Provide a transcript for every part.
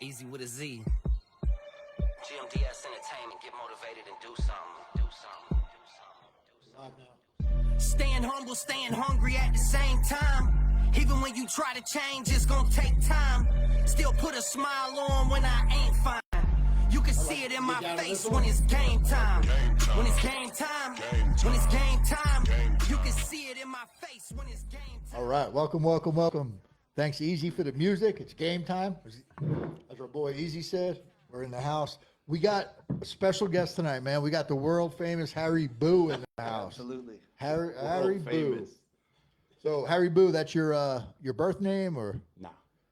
Easy with a Z. GMDS Entertainment, get motivated and do something. Do something. Do something. Staying humble, staying hungry at the same time. Even when you try to change, it's gonna take time. Still put a smile on when I ain't fine. You can see it in my face when it's game time. When it's game time. When it's game time. You can see it in my face when it's game time. All right, welcome. Thanks, Easy, for the music. It's game time. As our boy Easy said, we're in the house. We got a special guest tonight, man. We got the world famous Harry Boo in the house. Absolutely. Harry Boo. So Harry Boo, that's your birth name or? Nah.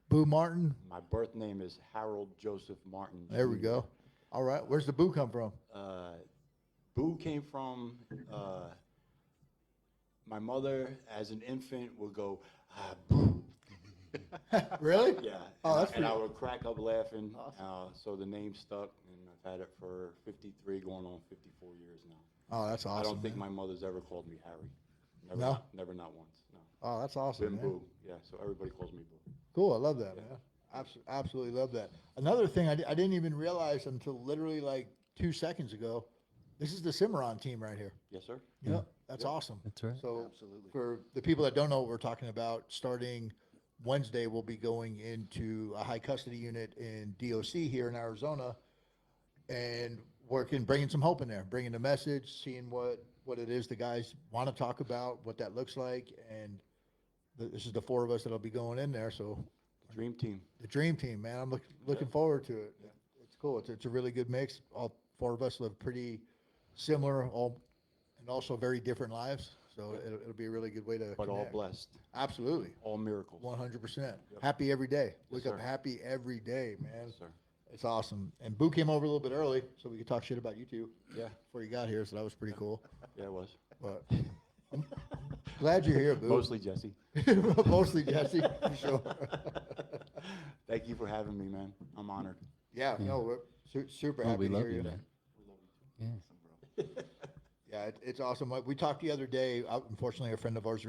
Boo Martin? My birth name is Harold Joseph Martin. There we go. All right. Where's the Boo come from? Boo came from my mother as an infant would go, Boo. Really? Yeah. Oh, that's and I pretty- would crack up laughing. Awesome. So the name stuck, and I've had it for 53, going on 54 years now. Oh, that's awesome. I don't think man. my mother's ever called me Harry. No? Never, not once. No. Oh, that's awesome, Been man. Boo. Yeah, so everybody calls me Boo. Cool. I love that, man. Absolutely love that. Another thing I didn't even realize until literally like 2 seconds ago, this is the Cimarron team right here. Yes, sir. Yeah, that's awesome. That's right. So Absolutely. for the people that don't know what we're talking about, starting Wednesday, we'll be going into a high custody unit in DOC here in Arizona and bringing some hope in there, bringing a message, seeing what it is the guys want to talk about, what that looks like. And this is the four of us that'll be going in there. So Dream team. the dream team, man, I'm looking forward to it. It's cool. It's a really good mix. All four of us live pretty similar, and also very different lives. So it'll be a really good way to But all connect. blessed. Absolutely. All miracles. 100%. Happy every day. Wake up sir. happy every day, man. Yes, sir. It's awesome. And Boo came over a little bit early, so we could talk shit about you two Yeah. before you got here, so that was pretty cool. Yeah, it was. But I'm glad you're here, Boo. Mostly Jesse. Mostly Jesse, for sure. Thank you for having me, man. I'm honored. Yeah, no, we're super Oh, happy we to love hear you, you. man. Yeah. Yeah, it's awesome. We talked the other day. Unfortunately, a friend of ours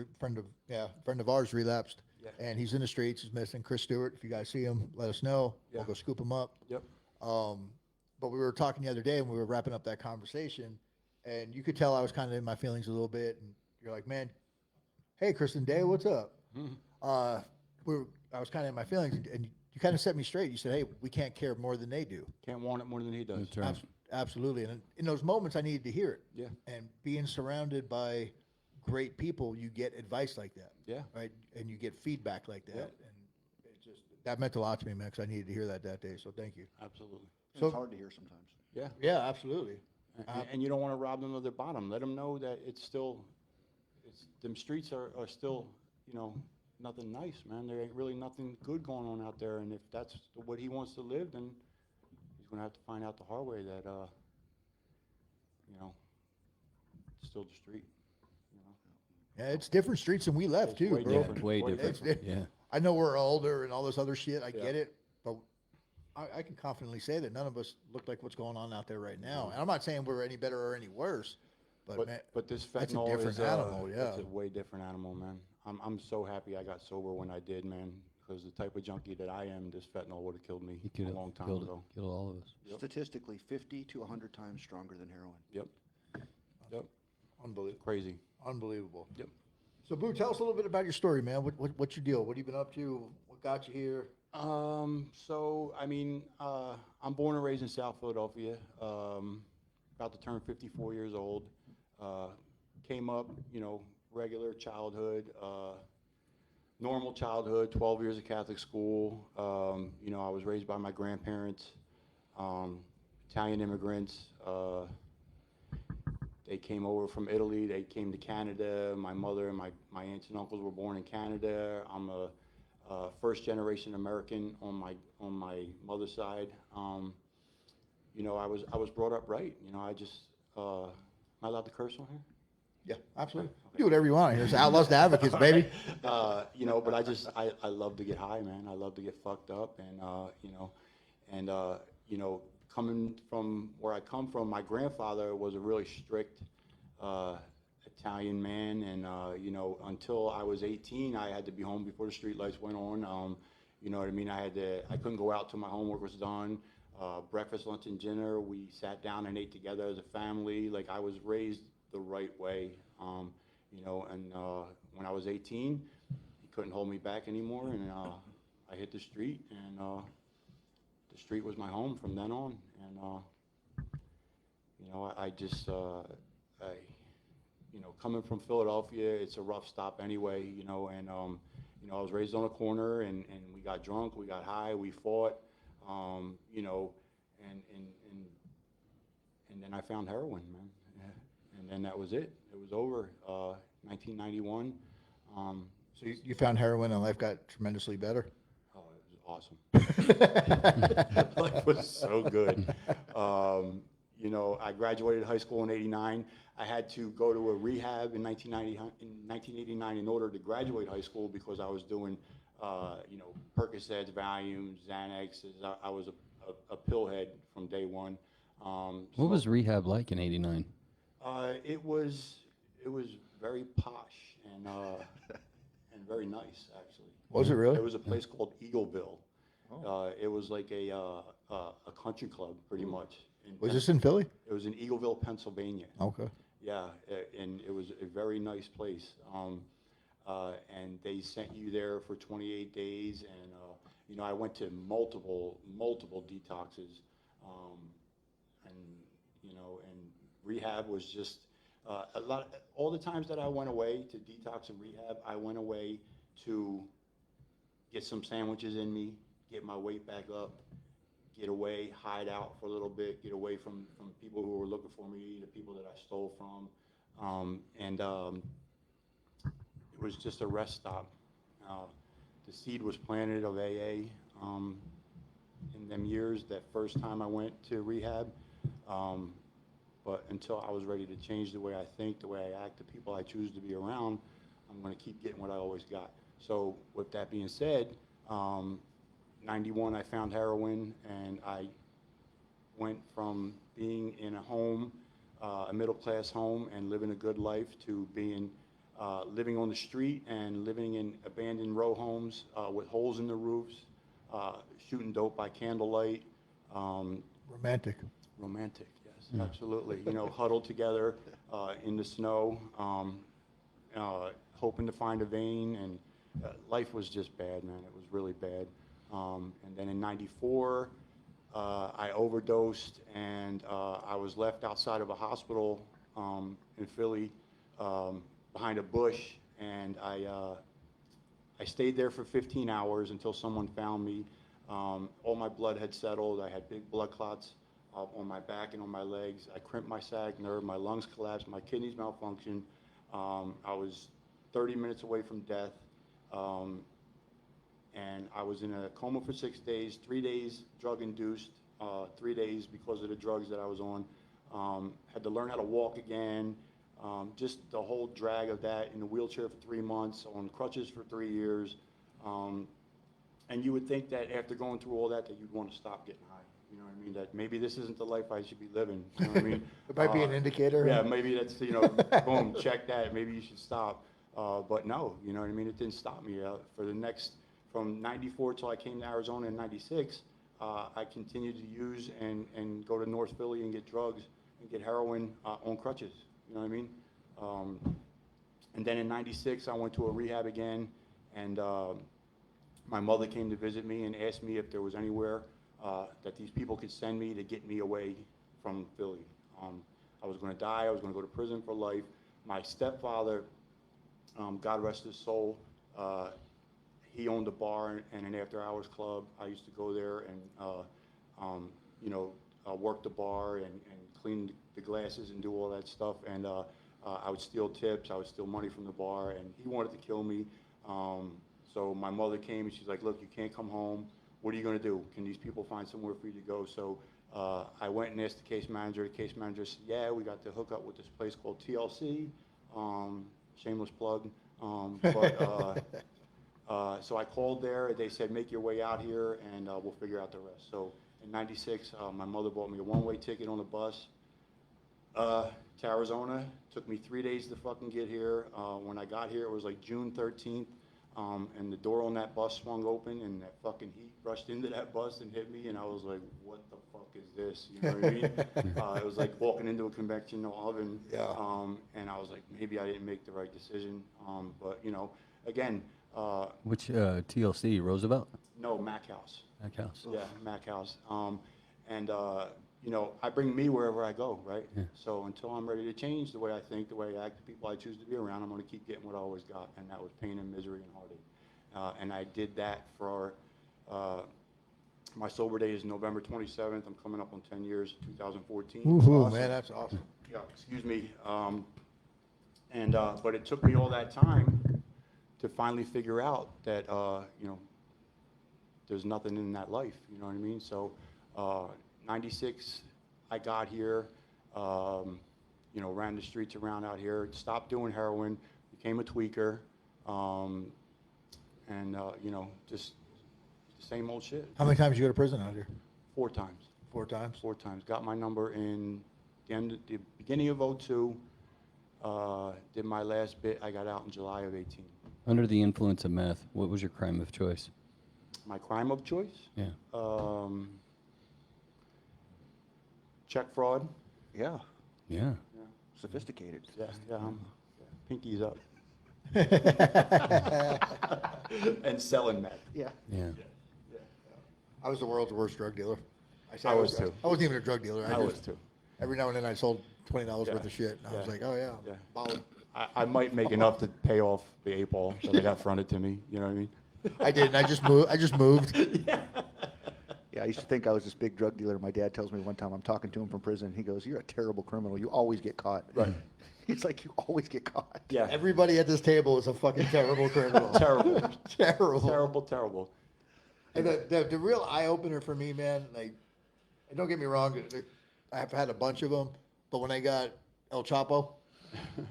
relapsed, Yeah. and he's in the streets. He's missing. Chris Stewart. If you guys see him, let us know. We'll Yeah. go scoop him up. Yep. But we were talking the other day, and we were wrapping up that conversation, and you could tell I was kind of in my feelings a little bit. And you're like, "Man, hey, Kristen Day, what's up?" I was kind of in my feelings, and you kind of set me straight. You said, "Hey, we can't care more than they do." Can't want it more than he does. That's right. Absolutely. And in those moments, I needed to hear it. Yeah. And being surrounded by great people, you get advice like that. Yeah. Right. And you get feedback like that. Yeah. And that meant a lot to me, man, because I needed to hear that day. So thank you. Absolutely. So- It's hard to hear sometimes. Yeah. Yeah, absolutely. And you don't want to rob them of their bottom. Let them know that them streets are still, nothing nice, man. There ain't really nothing good going on out there. And if that's what he wants to live, then he's going to have to find out the hard way that, it's still the street. Yeah, it's different streets than we left, too, Way bro. different. Way Way different. It's- Yeah. I know we're older and all this other shit. I Yeah. get it. But I can confidently say that none of us look like what's going on out there right now. And I'm not saying we're any better or any worse. But man, But this that's a fentanyl different is animal, yeah. It's a way different animal, man. I'm so happy I got sober when I did, man. Because the type of junkie that I am, this fentanyl would have killed me He could a have long time killed, ago. killed all of us. Yep. Statistically, 50 to 100 times stronger than heroin. Yep. Yep. unbelievable. Crazy. Unbelievable. Yep. So, Boo, tell us a little bit about your story, man. What's your deal? What have you been up to? What got you here? I'm born and raised in South Philadelphia. About to turn 54 years old. Came up, regular childhood, normal childhood, 12 years of Catholic school. I was raised by my grandparents, Italian immigrants. They came over from Italy. They came to Canada. My mother and my aunts and uncles were born in Canada. I'm a first generation American on my mother's side. I was brought up right. Am I allowed to curse on here? Yeah, absolutely. Do whatever you want here. It's Outlaws to Advocates, baby. But I love to get high, man. I love to get fucked up, and coming from where I come from, my grandfather was a really strict Italian man, and until I was 18, I had to be home before the street lights went on. You know what I mean? I couldn't go out till my homework was done. Breakfast, lunch, and dinner, we sat down and ate together as a family. Like, I was raised the right way, you know, and when I was 18, he couldn't hold me back anymore, and I hit the street, and the street was my home from then on. And you know, I just, you know, coming from Philadelphia, it's a rough stop anyway, you know, and you know, I was raised on a corner, and we got drunk, we got high, we fought, you know, and then I found heroin, man. Yeah. And then that was it. It was over. 1991. So you found heroin and life got tremendously better? Oh, it was awesome. Life was so good. You know, I graduated high school in '89. I had to go to a rehab in 1989 in order to graduate high school because I was doing, you know, Percocets, Valiums, Xanaxes. I was a pillhead from day one. What was rehab like in '89? It was very posh and very nice, actually. Was it really? It was a place called Eagleville. It was like a country club, pretty much. Was this in Philly? It was in Eagleville, Pennsylvania. Okay. Yeah, and it was a very nice place. And they sent you there for 28 days, and you know, I went to multiple detoxes, and you know, and rehab was just a lot. All the times that I went away to detox and rehab, I went away to get some sandwiches in me, get my weight back up, get away, hide out for a little bit, get away from people who were looking for me, the people that I stole from, and it was just a rest stop. The seed was planted of AA in them years, that first time I went to rehab, but until I was ready to change the way I think, the way I act, the people I choose to be around, I'm going to keep getting what I always got. So with that being said, 91 I found heroin, and I went from being in a home, a middle-class home, and living a good life, to being living on the street and living in abandoned row homes with holes in the roofs, shooting dope by candlelight. Romantic. Romantic, yes, absolutely. You know, huddled together in the snow, hoping to find a vein, and life was just bad, man. It was really bad. And then in '94, I overdosed, and I was left outside of a hospital in Philly behind a bush, and I stayed there for 15 hours until someone found me. All my blood had settled. I had big blood clots on my back and on my legs. I crimped my sag nerve. My lungs collapsed. My kidneys malfunctioned. I was 30 minutes away from death. And I was in a coma for 6 days, 3 days drug-induced, 3 days because of the drugs that I was on. Had to learn how to walk again. Just the whole drag of that, in a wheelchair for 3 months, on crutches for 3 years. And you would think that after going through all that you'd want to stop getting high. You know what I mean? That maybe this isn't the life I should be living. You know what I mean? It might be an indicator. Yeah, maybe that's, you know, boom, check that. Maybe you should stop. But no, you know what I mean? It didn't stop me. For the next, from '94 till I came to Arizona in '96, I continued to use and go to North Philly and get drugs and get heroin on crutches. You know what I mean? And then in '96, I went to a rehab again, and my mother came to visit me and asked me if there was anywhere that these people could send me to get me away from Philly. I was going to die. I was going to go to prison for life. My stepfather, God rest his soul, he owned a bar and an after-hours club. I used to go there and, you know, work the bar and clean the glasses and do all that stuff. And I would steal tips. I would steal money from the bar. And he wanted to kill me. So my mother came and she's like, look, you can't come home. What are you going to do? Can these people find somewhere for you to go? So I went and asked the case manager. The case manager said, yeah, we got to hook up with this place called TLC. Shameless plug. So I called there. They said, make your way out here, and we'll figure out the rest. So in '96, my mother bought me a one-way ticket on a bus to Arizona. Took me 3 days to fucking get here. When I got here, it was like June 13th. And the door on that bus swung open, and that fucking heat rushed into that bus and hit me, and I was like, what the fuck is this? You know what I mean? It was like walking into a conventional oven. Yeah. And I was like, maybe I didn't make the right decision. But, you know, again, Which TLC? Roosevelt? no, Mac House. That house. Yeah, Mac House. And, you know, I bring me wherever I go, right? Yeah. So until I'm ready to change the way I think, the way I act, the people I choose to be around, I'm going to keep getting what I always got, and that was pain and misery and heartache. And I did that for, my sober day is November 27th. I'm coming up on 10 years, 2014. Woohoo, man, that's awesome. Yeah, excuse me. But it took me all that time to finally figure out that, you know, there's nothing in that life, you know what I mean? So, 96, I got here, you know, ran the streets around out here, stopped doing heroin, became a tweaker, you know, just the same old shit. How many times you go to prison out here? 4 times. 4 times? 4 times. Got my number in the beginning of '02. Did my last bit. I got out in July of '18. Under the influence of meth, what was your crime of choice? My crime of choice? Yeah. Check fraud. Yeah, Yeah. sophisticated. Yes, yeah, pinkies up. And selling meth. Yeah. Yeah. I was the world's worst drug dealer. say I was too. I wasn't even a drug dealer. I was too. Every now and then I sold $20 Yeah. worth of shit. And I was Yeah. like, oh yeah, Yeah. balling. I might make enough to pay off the 8 ball that I got fronted to me, you know what I mean? I did, and I just moved. Yeah, I used to think I was this big drug dealer. My dad tells me one time I'm talking to him from prison. He goes, "You're a terrible criminal. You always get caught." Right. He's like, "You always get caught." Yeah. Everybody at this table is a fucking terrible criminal. Terrible. Terrible. Terrible, terrible. And the real eye opener for me, man, like, and don't get me wrong, I've had a bunch of them, but when I got El Chapo,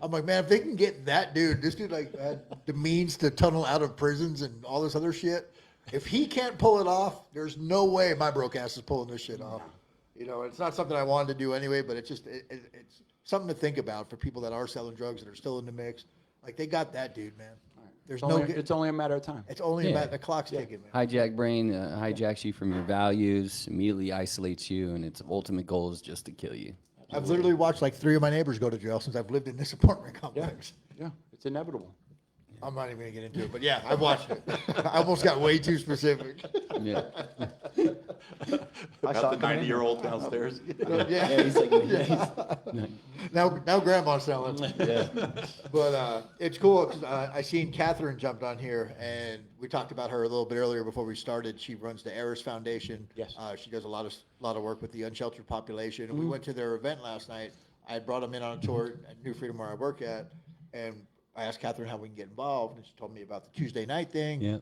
I'm like, man, if they can get that dude, this dude like had the means to tunnel out of prisons and all this other shit. If he can't pull it off, there's no way my broke ass is pulling this shit off. You know, it's not something I wanted to do anyway, but it's just it's something to think about for people that are selling drugs that are still in the mix. Like they got that dude, man. There's It's only a matter of time. It's only Yeah. about the clock's ticking, man. Hijack brain hijacks you from your values, immediately isolates you, and its ultimate goal is just to kill you. I've literally watched like 3 of my neighbors go to jail since I've lived in this apartment Yeah, complex. yeah, it's inevitable. I'm not even gonna get into it, but yeah, I've watched it. I almost got way too specific. Yeah. I saw Got the it coming in. 90-year-old downstairs. Yeah. he's like, Now grandma's selling. yeah. But it's cool 'cause, I seen Catherine jumped on here, and we talked about her a little bit earlier before we started. She runs the Eris Foundation. Yes. She does a lot of work with the unsheltered population. And we went to their event last night. I had brought them in on a tour at New Freedom where I work at, and I asked Catherine how we can get involved, and she told me about the Tuesday night thing. Yeah.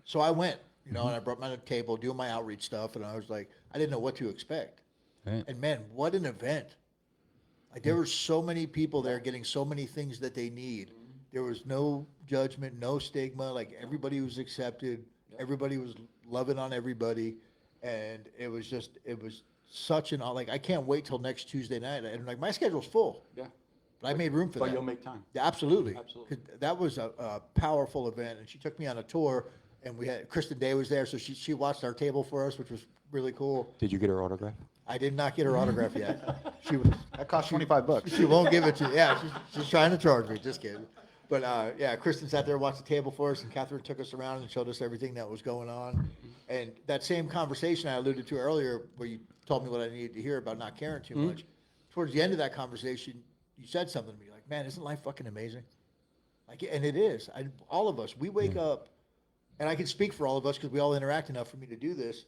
So I went, and I brought my table, doing my outreach stuff, and I was like, I didn't know what to expect. Right. And man, what an event. Like there were so many people there getting so many things that they need. There was no judgment, no stigma, like everybody was accepted, everybody was loving on everybody. And it was such an, like, I can't wait till next Tuesday night. And like my schedule's full, Yeah, but I made room for but that. you'll make time. Yeah, absolutely. Absolutely. 'Cause that was a powerful event, and she took me on a tour, and we had Kristen Day was there, so she watched our table for us, which was really cool. Did you get her autograph? I did not get her autograph yet. She was, That cost $25. she won't give it to you. Yeah, she's trying to charge me. Just kidding. But yeah, Kristen sat there, watched the table for us, and Catherine took us around and showed us everything that was going on. And that same conversation I alluded to earlier, where you told me what I needed to hear about not caring too much. Towards the end of that conversation, you said something to me like, "Man, isn't life fucking amazing?" Like, and it is. All of us, we wake up, and I can speak for all of us because we all interact enough for me to do this.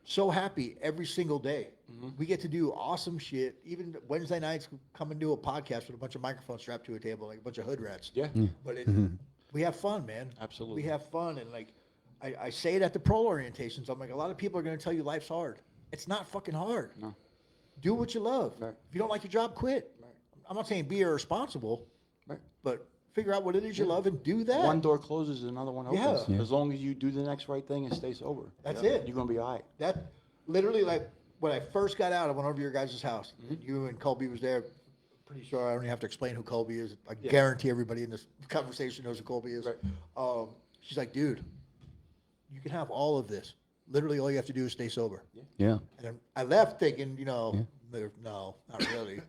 So happy every single day. We get to do awesome shit. Even Wednesday nights, we come and do a podcast with a bunch of microphones strapped to a table, like a bunch of hood rats. Yeah. But we have fun, man. Absolutely. We have fun, and like I say it at the pro orientations. I'm like, a lot of people are going to tell you life's hard. It's not fucking hard. No. Do what you love. Right. If you don't like your job, quit. Right. I'm not saying be irresponsible, Right. but figure out what it is you love and do that. One door closes, another one opens. Yeah. As long as you do the next right thing and stay sober. That's it. You're gonna be all right. That literally, like when I first got out, I went over to your guys' house. You and Colby was there. Pretty sure I don't even have to explain who Colby is. I guarantee everybody in this conversation knows who Colby is. Right. She's like, dude, you can have all of this. Literally, all you have to do is stay sober. Yeah. And then I left thinking, no, not really.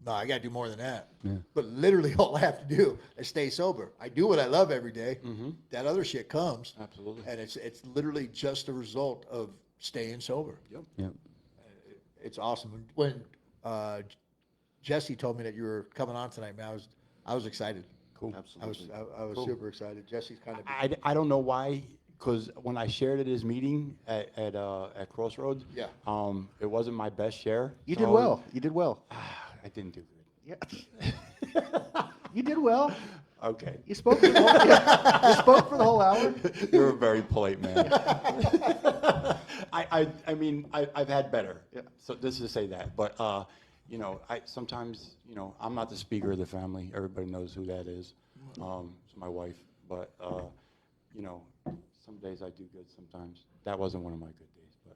No, I got to do more than that. Yeah. But literally, all I have to do is stay sober. I do what I love every day. Mm-hmm. That other shit comes. Absolutely. And it's literally just a result of staying sober. Yep. Yep. It's awesome. When Jesse told me that you were coming on tonight, man, I was excited. Cool. Absolutely. I was Cool. super excited. Jesse's kind of I don't know why, because when I shared at his meeting at Crossroads, Yeah. It wasn't my best share. You so did well. You did well. I didn't do good. Yeah. You did well. Okay. You spoke for the whole, you spoke for the whole hour. You're a very polite man. I mean, I've had better. Yeah. So this is to say that, but you know, I sometimes, you know, I'm not the speaker of the family. Everybody knows who that is. It's my wife. But you know, some days I do good. Sometimes that wasn't one of my good days. But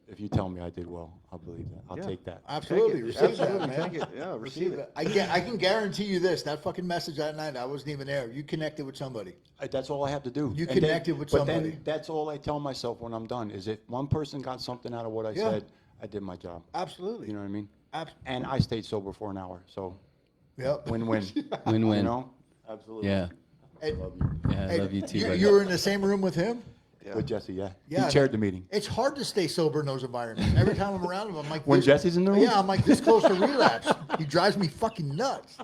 if you tell me I did well, I'll believe that. I'll Yeah. take that. absolutely receive that, Absolutely. man. Take it. Yeah, receive it. I can guarantee you this. That fucking message that night, I wasn't even there. You connected with somebody. That's all I have to do. You And then- connected with but somebody. then that's all I tell myself when I'm done. Is if one person got something out of what I Yeah. said, I did my job. Absolutely. You know what I mean? Abs- And I stayed sober for an hour, so Yep. win-win. Win-win. You know? Absolutely. Yeah. And- Yeah, I and love you too. You, buddy. you were in the same room with him? With Jesse, yeah. Yeah, He chaired the meeting. It's hard to stay sober in those environments. Every time I'm around him, I'm like, When this- Jesse's in the room? Yeah, I'm like this close to relapse. He drives me fucking nuts.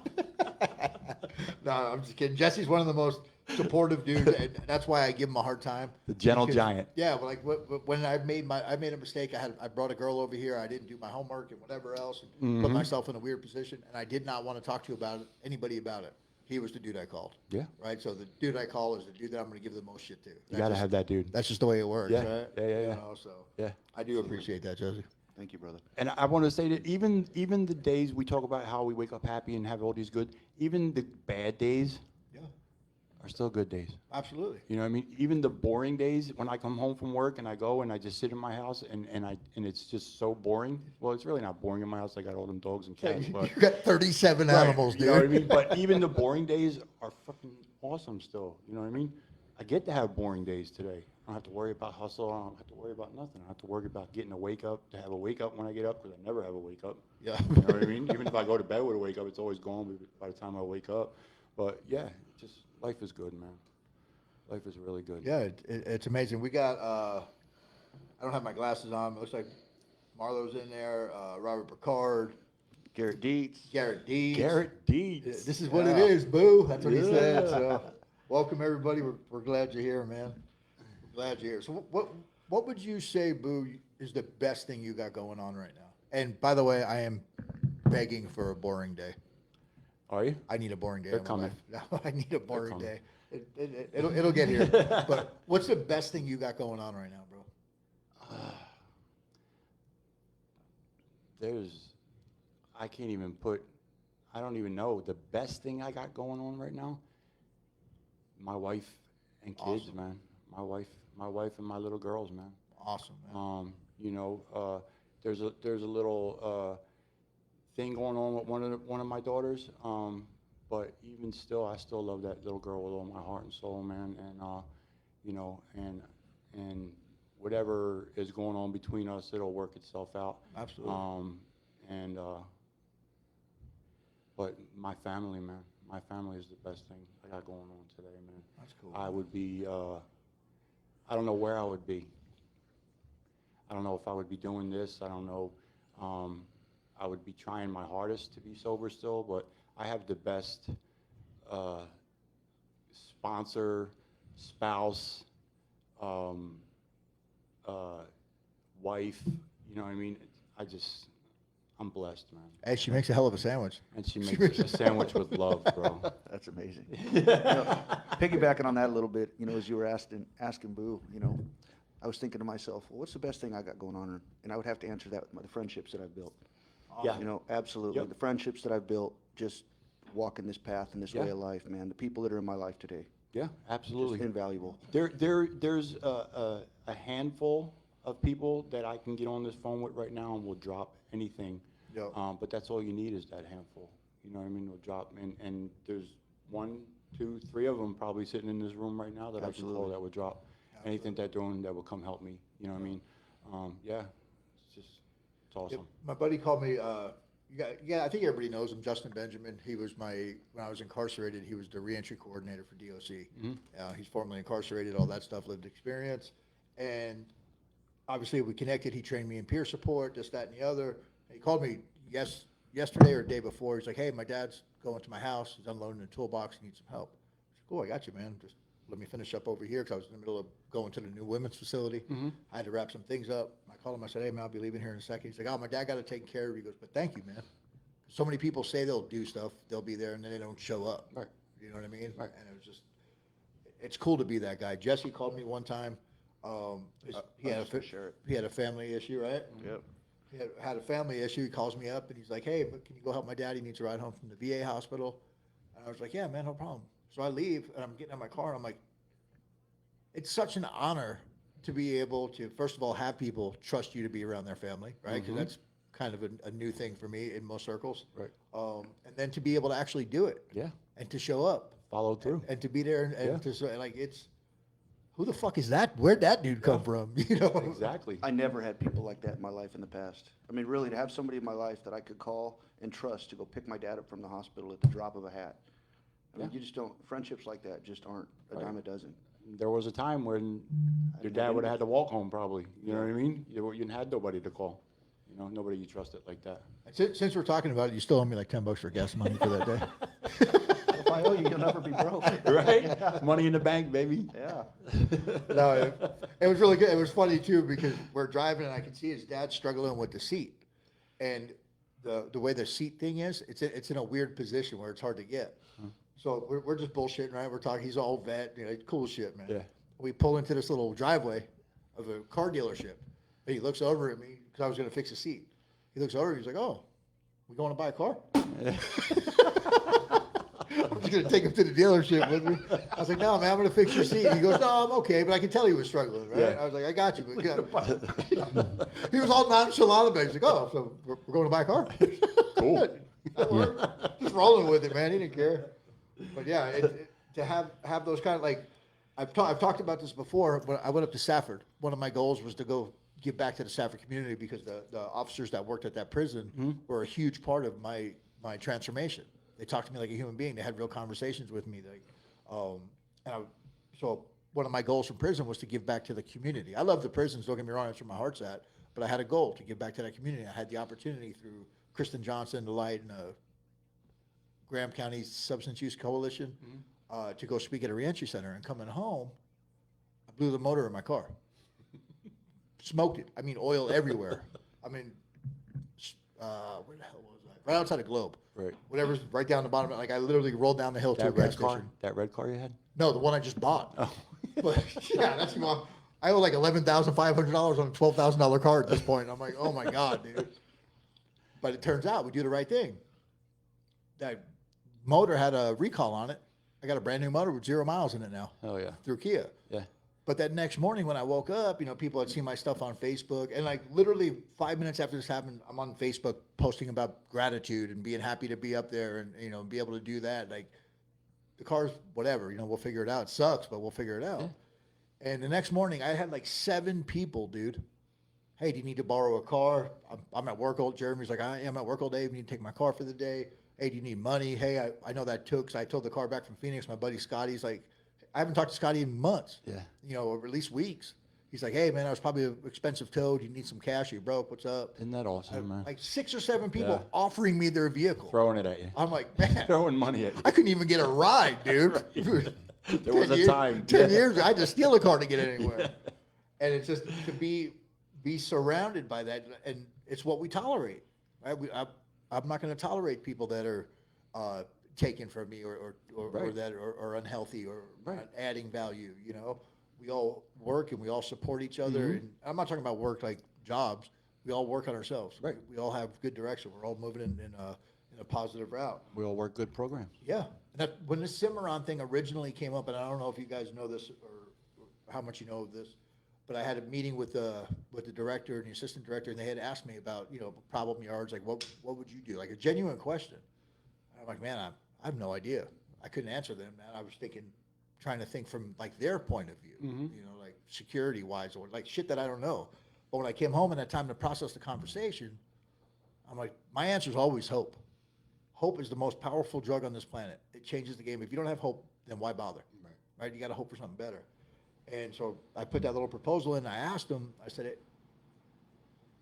No, I'm just kidding. Jesse's one of the most supportive dudes, and that's why I give him a hard time. The gentle Because- giant. Yeah, but like when I made a mistake. I brought a girl over here. I didn't do my homework and whatever else, and put Mm-hmm. myself in a weird position, and I did not want to talk to anybody about it. He was the dude I called. Yeah. Right. So the dude I call is the dude that I'm going to give the most shit to. You got to have that dude. That's just the way it works. Yeah. Right? Yeah, yeah, You yeah. know, so Yeah. I do appreciate that, Jesse. Thank you, brother. And I want to say that even the days we talk about how we wake up happy and have all these good, even the bad days Yeah. are still good days. Absolutely. You know what I mean? Even the boring days when I come home from work and I go and I just sit in my house and it's just so boring. Well, it's really not boring in my house. I got all them dogs and cats. But, You got 37 Right, animals, dude. You know what I mean? But even the boring days are fucking awesome still. You know what I mean? I get to have boring days today. I don't have to worry about hustle. I don't have to worry about nothing. I don't have to worry about getting a wake up, to have a wake up when I get up, because I never have a wake up. Yeah. You know what I mean? Even if I go to bed with a wake up, it's always gone by the time I wake up. But yeah, just life is good, man. Life is really good. Yeah, it's amazing. We got, I don't have my glasses on. It looks like Marlo's in there, Robert Picard, Garrett Dietz. Garrett Dees. Garrett Dietz. This is what it Yeah. is, boo. That's what he said. Yeah. So, welcome everybody. We're glad you're here, man. We're glad you're here. So, what would you say, boo, is the best thing you got going on right now? And by the way, I am begging for a boring day. Are you? I need a boring day. They're in my coming. life. No, I need a boring coming. day. It'll get here. But what's the best thing you got going on right now, bro? I can't even I don't even know the best thing I got going on right now. My wife and kids, Awesome. man. My wife and my little girls, man. Awesome, man. You know, there's a little thing going on with one of my daughters. But even still, I still love that little girl with all my heart and soul, man. And you know, and whatever is going on between us, it'll work itself out. Absolutely. But my family, man, my family is the best thing I got going on today, man. That's cool. I would be, I don't know where I would be. I don't know if I would be doing this. I don't know. I would be trying my hardest to be sober still, but I have the best sponsor, spouse, wife. You know what I mean? I'm blessed, man. Hey, she makes a hell of a sandwich. And she makes a sandwich with love, bro. That's amazing. You know, piggybacking on that a little bit, you know, as you were asking Boo, you know, I was thinking to myself, well, what's the best thing I got going on? And I would have to answer that with the friendships that I've built. Yeah. You know, absolutely. Yep. The friendships that I've built, just walking this path and this way Yeah. of life, man. The people that are in my life today, Yeah, just absolutely. invaluable. There's a handful of people that I can get on this phone with right now and will drop anything. Yep. But that's all you need is that handful. You know what I mean? Will drop, and there's one 2, 3 of them probably sitting in this room right now that I can call Absolutely. that would drop anything that they're doing that would come help me. You know what I mean? Yeah, it's awesome. My buddy called me, I think everybody knows him, Justin Benjamin. He was when I was incarcerated, he was the reentry coordinator for DOC. He's formerly incarcerated, all that stuff, lived experience. And obviously we connected, he trained me in peer support, this, that, and the other. And he called me yesterday or the day before. He's like, hey, my dad's going to my house. He's unloading the toolbox. He needs some help. I said, cool, I got you, man. Just let me finish up over here because I was in the middle of going to the new women's facility. I had to wrap some things up. I called him. I said, hey, man, I'll be leaving here in a second. He's like, oh, my dad got it taken care of. He goes, but thank you, man. So many people say they'll do stuff, they'll be there, and then they don't show up. Right. You know what I mean? Right. And it was just, it's cool to be that guy. Jesse called me one time. He had a family issue, right? Yep. He had a family issue. He calls me up and he's like, hey, but can you go help my dad? He needs a ride home from the VA hospital. And I was like, yeah, man, no problem. So I leave and I'm getting in my car and I'm like, it's such an honor to be able to, first of all, have people trust you to be around their family, right? Because that's kind of a new thing for me in most circles. Right. And then to be able to actually do it. Yeah. And to show up. Follow through. And to be there and Yeah. to so, like, it's, who the fuck is that? Where'd that dude come from? You know? Exactly. I never had people like that in my life in the past. I mean, really, to have somebody in my life that I could call and trust to go pick my dad up from the hospital at the drop of a hat. I mean, Yeah. you just don't, friendships like that just aren't a dime a dozen. There was a time when your dad would have had to walk home probably. You know what I mean? You had nobody to call. You know, nobody you trusted like that. Since we're talking about it, you still owe me like $10 for gas money for that day. If I owe you, you'll never be broke. Right? Money in the bank, baby. Yeah. No, it was really good. It was funny too because we're driving and I can see his dad struggling with the seat, and the way the seat thing is, it's in a weird position where it's hard to get. So we're just bullshitting, right? We're talking. He's all vet, you know, cool shit, man. Yeah. We pull into this little driveway of a car dealership, and he looks over at me because I was going to fix a seat. He looks over. He's like, "Oh, we going to buy a car?" I'm just going to take him to the dealership with me. I was like, no, man, I'm going to fix your seat. He goes, no, I'm okay, but I can tell he was struggling, right? Yeah. I was like, I got you. But, yeah. He was all nonchalant about it. He's like, oh, so we're going to buy a car? Cool. Just rolling with it, man. He didn't care. But, yeah, to have those kind of, like, I've talked about this before, but I went up to Safford. One of my goals was to go give back to the Safford community because the officers that worked at that prison were a huge part of my transformation. They talked to me like a human being. They had real conversations with me. So one of my goals from prison was to give back to the community. I love the prisons, don't get me wrong, that's where my heart's at. But I had a goal to give back to that community. I had the opportunity through Kristen Johnson, the Light, and Graham County Substance Use Coalition to go speak at a reentry center. And coming home, I blew the motor in my car. Smoked it. I mean, oil everywhere. I mean, where the hell was I? Right outside of Globe. Right. Whatever's right down the bottom. Like I literally rolled down the hill to a That gas red car? station. That red car you had? No, the one I just bought. Oh. But yeah, that's I owe like $11,500 on a $12,000 car at this point. I'm like, oh my god, dude. But it turns out we do the right thing. That motor had a recall on it. I got a brand new motor with 0 miles in it now Oh, yeah. through Kia. Yeah. But that next morning when I woke up, you know, people had seen my stuff on Facebook. And like literally 5 minutes after this happened, I'm on Facebook posting about gratitude and being happy to be up there and, you know, be able to do that. Like the car's whatever, you know, we'll figure it out. It sucks, but we'll figure it out. Yeah. And the next morning I had like 7 people, dude. Hey, do you need to borrow a car? I'm at work all, Jeremy's like, I am at work all day. We need to take my car for the day. Hey, do you need money? Hey, I know that took, 'cause I told the car back from Phoenix. My buddy Scotty's like, I haven't talked to Scotty in months. Yeah. You know, or at least weeks. He's like, hey, man, I was probably an expensive tow. Do you need some cash? Are you broke? What's up? Isn't that awesome, man? Like 6 or 7 people Yeah. offering me their vehicle. Throwing it at you. I'm like, man, Throwing money at you. I couldn't even get a ride, dude. There was a time. 10 years, I had to steal a car to get anywhere. And it's just to be surrounded by that. And it's what we tolerate. Right? I'm not going to tolerate people that are taken from me or Right. that are unhealthy or Right. not adding value. You know, we all work and we all support each other. And I'm not talking about work like jobs. We all work on ourselves. Right. We all have good direction. We're all moving in a positive route. We all work good programs. Yeah. And that, when the Cimarron thing originally came up, and I don't know if you guys know this or how much you know of this, but I had a meeting with the director and the assistant director, and they had asked me about, you know, problem yards, like what would you do? Like a genuine question. I'm like, man, I have no idea. I couldn't answer them, man. I was trying to think from like their point of view, you know, like security wise or like shit that I don't know. But when I came home and had time to process the conversation, I'm like, my answer is always hope. Hope is the most powerful drug on this planet. It changes the game. If you don't have hope, then why bother? Right? You got to hope for something better. And so I put that little proposal in. I asked them, I said,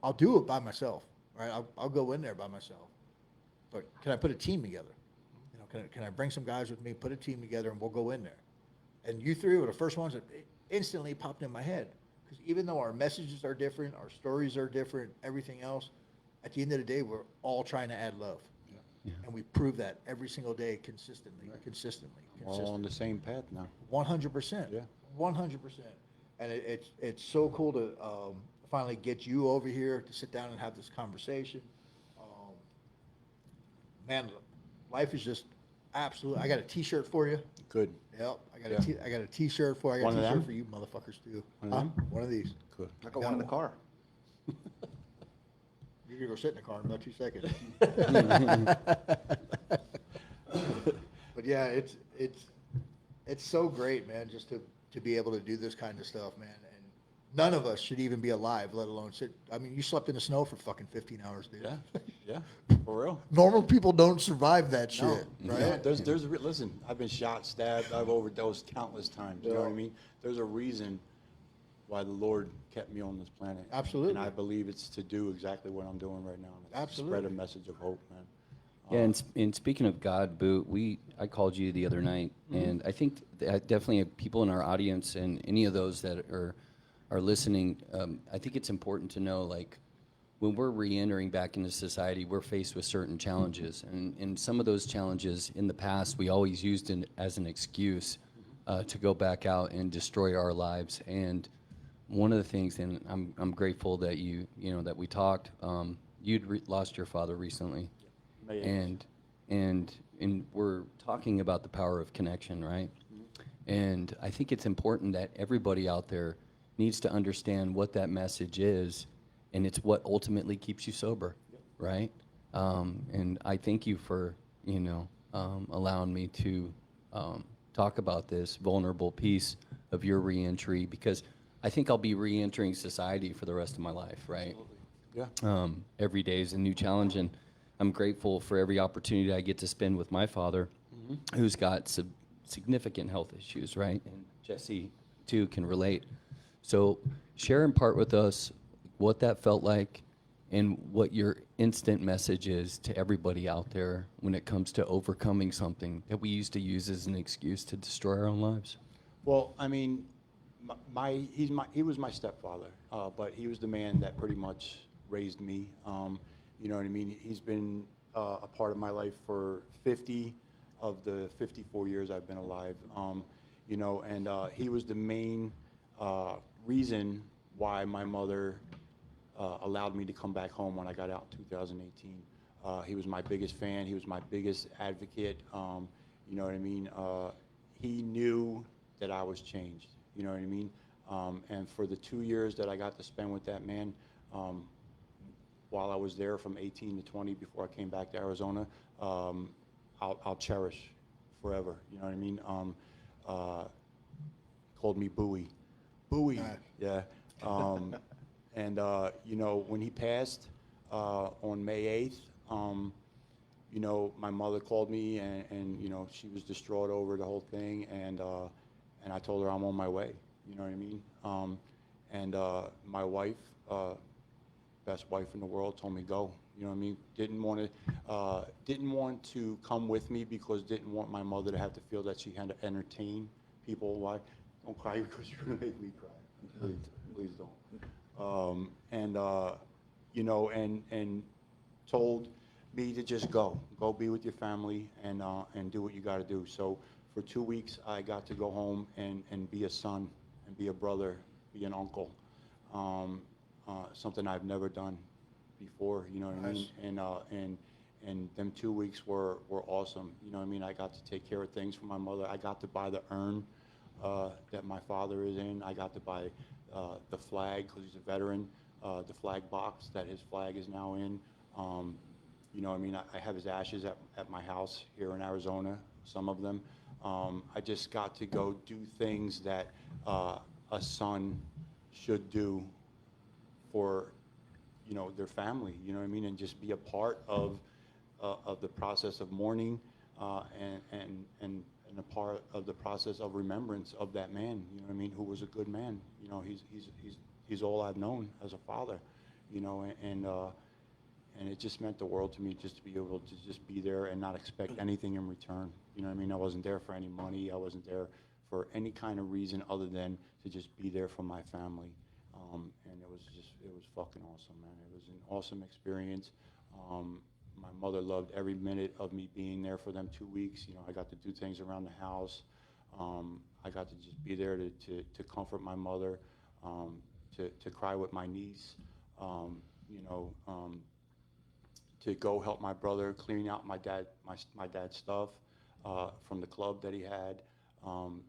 I'll do it by myself, right? I'll go in there by myself. But can I put a team together? You know, can I bring some guys with me, put a team together, and we'll go in there? And you three were the first ones that instantly popped in my head. Because even though our messages are different, our stories are different, everything else, at the end of the day, we're all trying to add love. Yeah. And we prove that every single day consistently. All on the same path now. 100%. Yeah. 100%. And it's so cool to finally get you over here to sit down and have this conversation. Man, life is just absolutely. I got a T-shirt for you. Good. Yep. I got a T-shirt for you. I got One a of T-shirt them? for you motherfuckers too. One of them? One of these. Good. I got one in the car. You're gonna go sit in the car in about 2 seconds. But yeah, it's so great, man, just to be able to do this kind of stuff, man. And none of us should even be alive, let alone sit. I mean, you slept in the snow for fucking 15 hours, dude. Yeah, for real. Normal people don't survive that shit, No, right? listen, I've been shot, stabbed, I've overdosed countless times, you know what I mean? There's a reason why the Lord kept me on this planet. Absolutely. And I believe it's to do exactly what I'm doing right now. And it's to Absolutely. spread a message of hope, man. Yeah, and speaking of God, Boo, I called you the other night, and I think that definitely people in our audience and any of those that are listening, I think it's important to know, like, when we're re-entering back into society, we're faced with certain challenges, and some of those challenges in the past we always used as an excuse to go back out and destroy our lives. And one of the things, and I'm grateful that that we talked. You'd lost your father recently. And we're talking about the power of connection, right? And I think it's important that everybody out there needs to understand what that message is, and it's what ultimately keeps you sober, right? And I thank you for, allowing me to talk about this vulnerable piece of your reentry, because I think I'll be reentering society for the rest of my life, right? Yeah. Every day is a new challenge, and I'm grateful for every opportunity I get to spend with my father, who's got significant health issues, right? And Jesse, too, can relate. So share in part with us what that felt like and what your instant message is to everybody out there when it comes to overcoming something that we used to use as an excuse to destroy our own lives. Well, I mean, he was my stepfather, but he was the man that pretty much raised me. You know what I mean? He's been a part of my life for 50 of the 54 years I've been alive. And he was the main reason why my mother allowed me to come back home when I got out in 2018. He was my biggest fan. He was my biggest advocate. You know what I mean? He knew that I was changed. You know what I mean? And for the 2 years that I got to spend with that man, while I was there from 18 to 20 before I came back to Arizona, I'll cherish forever. You know what I mean? Called me Bowie. Bowie. Yeah. And when he passed on May 8th, my mother called me and she was distraught over the whole thing, and I told her I'm on my way. You know what I mean? And my wife, best wife in the world, told me go. You know what I mean? Didn't want to come with me because didn't want my mother to have to feel that she had to entertain people. Why? Don't cry because you're gonna make me cry. Please don't. And told me to just go be with your family and do what you got to do. So for 2 weeks, I got to go home and be a son and be a brother, be an uncle. Something I've never done before, you know what I mean? And them 2 weeks were awesome. You know what I mean? I got to take care of things for my mother. I got to buy the urn that my father is in. I got to buy the flag, because he's a veteran, the flag box that his flag is now in. You know what I mean? I have his ashes at my house here in Arizona. some of them. I just got to go do things that a son should do for, you know, their family, you know what I mean, and just be a part of the process of mourning, and a part of the process of remembrance of that man, you know what I mean, who was a good man. You know, he's all I've known as a father, you know, and it just meant the world to me just to be able to just be there and not expect anything in return. You know what I mean? I wasn't there for any money. I wasn't there for any kind of reason other than to just be there for my family. And it was fucking awesome, man. It was an awesome experience. My mother loved every minute of me being there for them 2 weeks. You know, I got to do things around the house. I got to just be there to comfort my mother, to cry with my niece, you know, to go help my brother clean out my dad's stuff from the club that he had,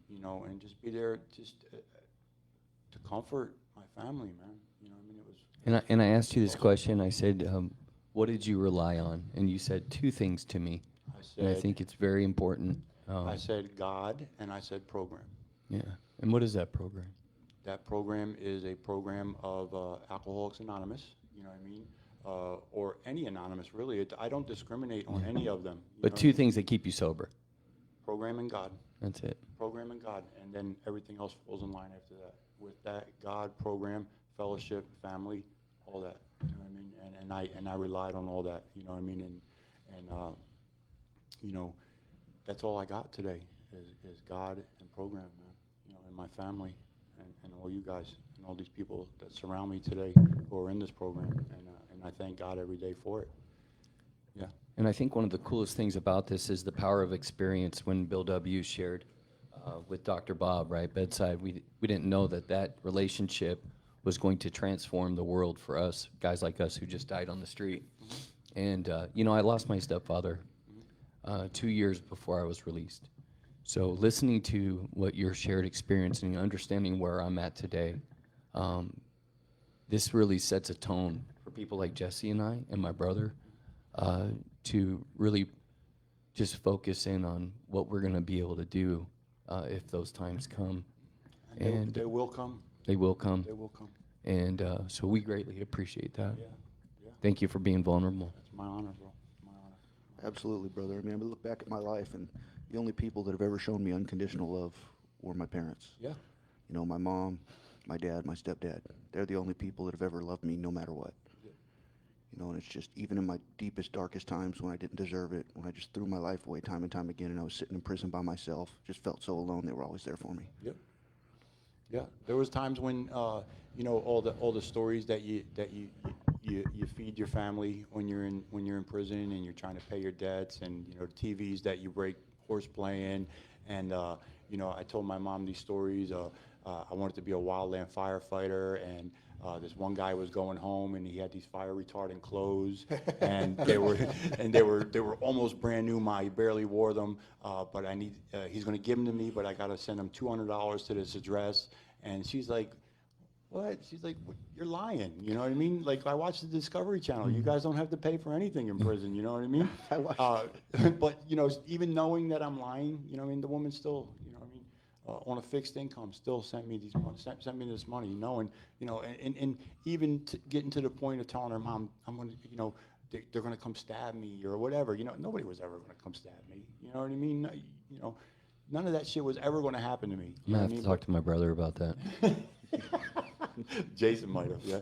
you know, and just be there just to comfort my family, man. You know, I mean, it was. And I asked you this question. I said, what did you rely on? And you said two things to me. And I think it's very important. I said God, and I said program. Yeah. And what is that program? That program is a program of Alcoholics Anonymous, you know what I mean? Or any anonymous, really. I don't discriminate on any of them. But two things that keep you sober. Program and God. That's it. Program and God. And then everything else falls in line after that. With that, God, program, fellowship, family, all that. You know what I mean? And I relied on all that, you know what I mean? And you know, that's all I got today is God and program, man. You know, and my family and all you guys and all these people that surround me today who are in this program. And I thank God every day for it. Yeah. And I think one of the coolest things about this is the power of experience. When Bill W. shared with Dr. Bob, right, bedside, we didn't know that relationship was going to transform the world for us, guys like us who just died on the street. And, you know, I lost my stepfather 2 years before I was released. So listening to what your shared experience and understanding where I'm at today, this really sets a tone for people like Jesse and I and my brother to really just focus in on what we're going to be able to do if those times come. And they will come. They will come. They will come. And so we greatly appreciate that. Yeah. Yeah. Thank you for being vulnerable. It's my honor, bro. My honor. Absolutely, brother. I mean, I look back at my life, and the only people that have ever shown me unconditional love were my parents. Yeah. You know, my mom, my dad, my stepdad. They're the only people that have ever loved me no matter what. Yeah. You know, and it's just, even in my deepest, darkest times when I didn't deserve it, when I just threw my life away time and time again, and I was sitting in prison by myself, just felt so alone, they were always there for me. Yep. Yeah. There was times when, you know, all the stories that you feed your family when you're in prison and you're trying to pay your debts, and you know, TVs that you break horseplay in, and you know, I told my mom these stories. I wanted to be a wildland firefighter, and this one guy was going home, and he had these fire retardant clothes, and they were almost brand new. I barely wore them, but he's going to give them to me, but I got to send him $200 to this address. And she's like, what? She's like, you're lying. You know what I mean? Like, I watch the Discovery Channel. You guys don't have to pay for anything in prison. You know what I mean? But, you know, even knowing that I'm lying, you know what I mean? The woman still, you know what I mean? On a fixed income, still sent me this money, knowing, you know, and even getting to the point of telling her, Mom, I'm going to, you know, they're going to come stab me or whatever. You know, nobody was ever going to come stab me. You know what I mean? You know, none of that shit was ever going to happen to me. I'm going to have to talk to my brother about that. Jason might have, yeah.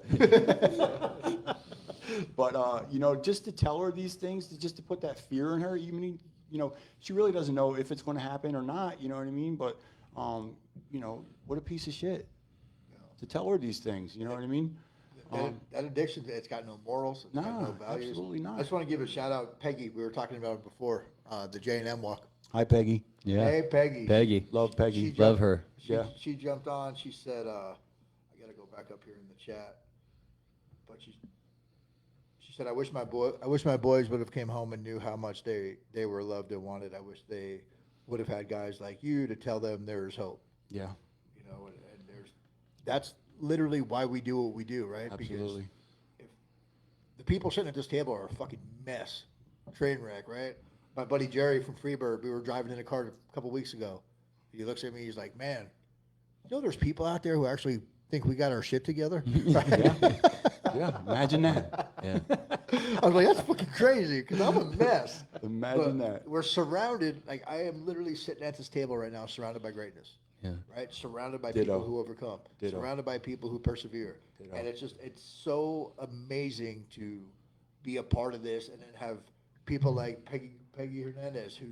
But, you know, just to tell her these things, just to put that fear in her, even, you know, she really doesn't know if it's going to happen or not, you know what I mean? But, you know, what a piece of shit to tell her these things, you know what I mean? That addiction, it's got no morals, it's got no values. Absolutely not. I just want to give a shout out, Peggy. We were talking about it before, the J&M walk. Hi, Peggy. Yeah. Hey, Peggy. Peggy. Love Peggy. Love her. She jumped on. She said, I got to go back up here in the chat. But she said, I wish my boys would have came home and knew how much they were loved and wanted. I wish they would have had guys like you to tell them there is hope. Yeah. You know, and that's literally why we do what we do, right? Absolutely. Because if the people sitting at this table are a fucking mess, train wreck, right? My buddy Jerry from Freebird, we were driving in a car a couple weeks ago. He looks at me, he's like, man, you know there's people out there who actually think we got our shit together? Yeah, imagine that. Yeah. I was like, that's fucking crazy, because I'm a mess. Imagine But that. we're surrounded, like I am literally sitting at this table right now, surrounded by greatness. Yeah. Right? Surrounded by Ditto. people who overcome. Ditto. Surrounded by people who persevere. Ditto. And it's so amazing to be a part of this and then have people like Peggy Hernandez who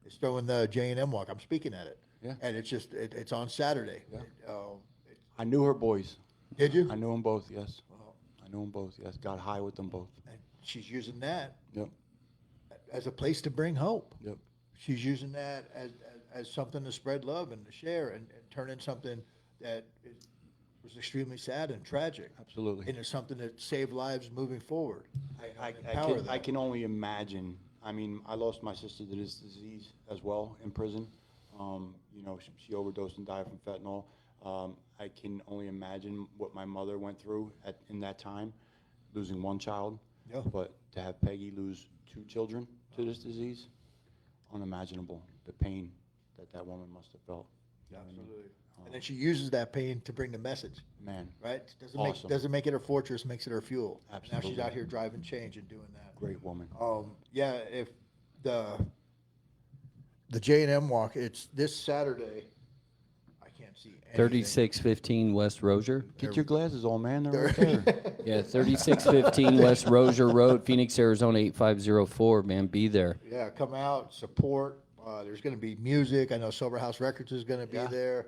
is throwing the J&M walk. I'm speaking at it. Yeah. And it's just, it's on Saturday. Yeah. It- I knew her boys. did you? I knew them both, yes. I knew them both, yes. Got high with them both. And she's using that Yep, as a place to bring hope. yep. She's using that as something to spread love and to share and turn in something that was extremely sad and tragic Absolutely. into something that saved lives moving forward. I Empower that. can only imagine. I mean, I lost my sister to this disease as well in prison. You know, she overdosed and died from fentanyl. I can only imagine what my mother went through in that time, losing one child. Yeah. But to have Peggy lose 2 children to this disease, unimaginable. The pain that woman must have felt. You know what I mean? Absolutely. And then she uses that pain to bring the message, Man, right? Awesome. Doesn't make it her fortress, makes it her fuel. Now Absolutely. she's out here driving change and doing that. great woman. Yeah, if the J&M walk, it's this Saturday. I can't see anything. 3615 West Rozier. Get your glasses on, man. They're right there. Yeah, 3615 West Rozier Road, Phoenix, Arizona 8504. Man, be there. Yeah, come out, support. There's going to be music. I know Sober House Records is going to be Yeah. there.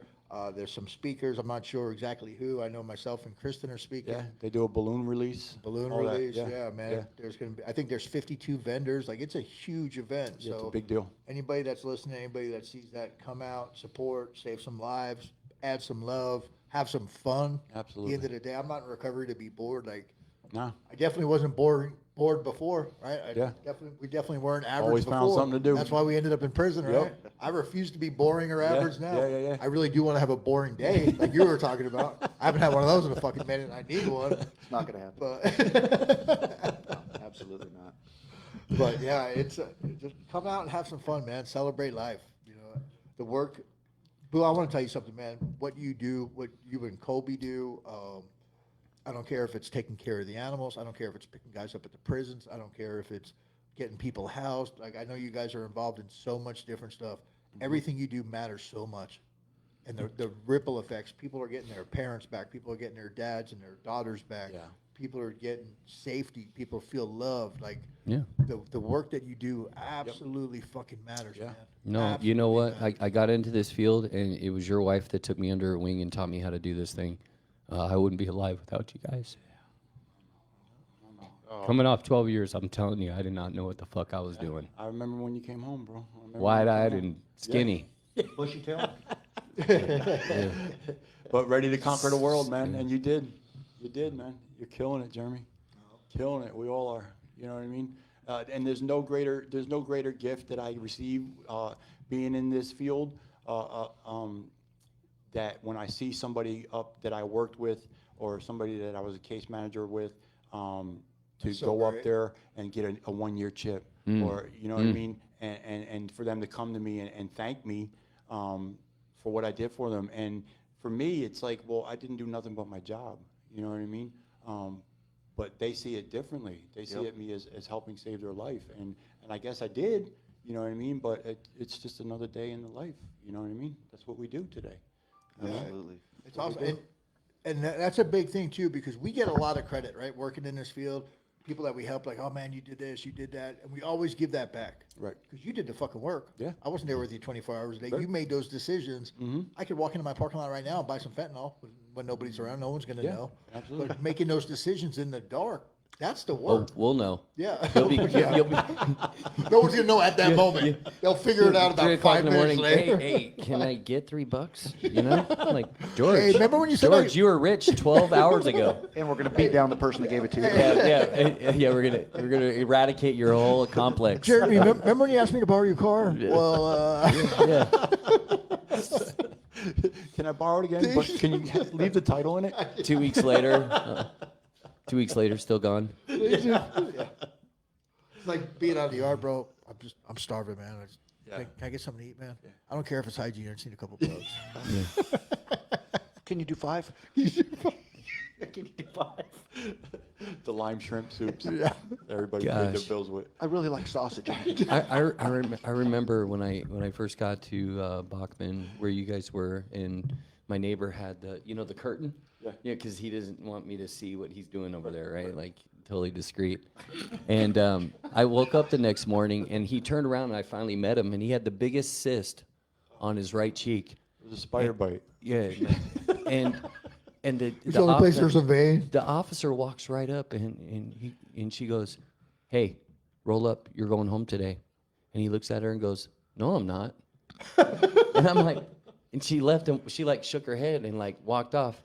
There's some speakers. I'm not sure exactly who. I know myself and Kristen are speaking. Yeah, they do a balloon release. Balloon all that, release. Yeah, man. Yeah. There's going to be, I think there's 52 vendors. Like, it's a huge event. Yeah, it's So a big deal. anybody that's listening, anybody that sees that, come out, support, save some lives, add some love, have some fun. Absolutely. At the end of the day, I'm not in recovery to be bored. Like, Nah, I definitely wasn't bored before, right? Yeah. We definitely weren't average Always before. found something to do. That's why we ended up in prison, right? Yep. I refuse to be boring or average now. yeah. I really do want to have a boring day, like you were talking about. I haven't had one of those in a fucking minute. I need one. It's not gonna happen. But, Absolutely not. but yeah, it's just come out and have some fun, man. Celebrate life. You know, the work. Boo, I want to tell you something, man. What you do, what you and Colby do. I don't care if it's taking care of the animals. I don't care if it's picking guys up at the prisons. I don't care if it's getting people housed. Like, I know you guys are involved in so much different stuff. Everything you do matters so much. And the ripple effects, people are getting their parents back. People are getting their dads and their daughters back. Yeah. People are getting safety. People feel loved. Like, Yeah. the work that you do absolutely fucking matters, No, man. you know Absolutely what? matters. I got into this field, and it was your wife that took me under her wing and taught me how to do this thing. I wouldn't be alive without you guys. Coming off 12 years, I'm telling you, I did not know what the fuck I was doing. I remember when you came home, bro. I remember when you Wide-eyed came home. and skinny. Bushy tail? But ready to conquer the world, man. And you did. You did, man. You're killing it, Jeremy. Killing it. We all are. You know what I mean? And there's no greater gift that I receive being in this field. That when I see somebody up that I worked with or somebody that I was a case manager with, to That's so go up great. there and get a 1-year chip, or you know what I mean, and for them to come to me and thank me for what I did for them. And for me, it's like, well, I didn't do nothing but my job. You know what I mean? But they see it differently. They see it me as helping save their life, and I guess I did. You know what I mean? But it's just another day in the life. You know what I mean? That's what we do today. Absolutely. It's awesome. And that's a big thing too, because we get a lot of credit, right? Working in this field, people that we help, like, oh man, you did this, you did that. And we always give that back. Right. Because you did the fucking work. Yeah. I wasn't there with you 24 hours a day. Right. You made those decisions. I could walk into my parking lot right now and buy some fentanyl when nobody's around. No one's going to Yeah, know. absolutely. But making those decisions in the dark, that's the Oh, work. we'll know. Yeah. You'll be, you'll be No one's going to know at that moment. They'll figure it out 3 about o'clock 5 in the minutes morning. later. Hey, can I get $3? You know, like George. Hey, remember when you said George, you were rich 12 hours ago. And we're gonna beat down the person that gave it to you. Yeah. We're gonna eradicate your whole complex. Jeremy, remember when you asked me to borrow your car? Well, Yeah. Can I borrow it again? But can you leave the title in it? 2 weeks later. 2 weeks later, still gone. no, like being out of the yard, bro. I'm starving, man. Yeah. Can I get something to eat, man? I don't care if it's hygiene. I just need a couple bucks. Can you do 5? Can you do 5? The lime shrimp soups. Yeah. Everybody paid their Gosh. bills with. I really like sausage. I remember when I first got to Bachman, where you guys were, and my neighbor had the curtain. Yeah. Because he doesn't want me to see what he's doing over there, right? Like totally discreet. And I woke up the next morning, and he turned around, and I finally met him, and he had the biggest cyst on his right cheek. It was a spider bite. Yeah, and the It's the only place there's a vein. the officer walks right up and she goes, "Hey, roll up. You're going home today." And he looks at her and goes, "No, I'm not." And I'm like, and she left him. She like shook her head and like walked off.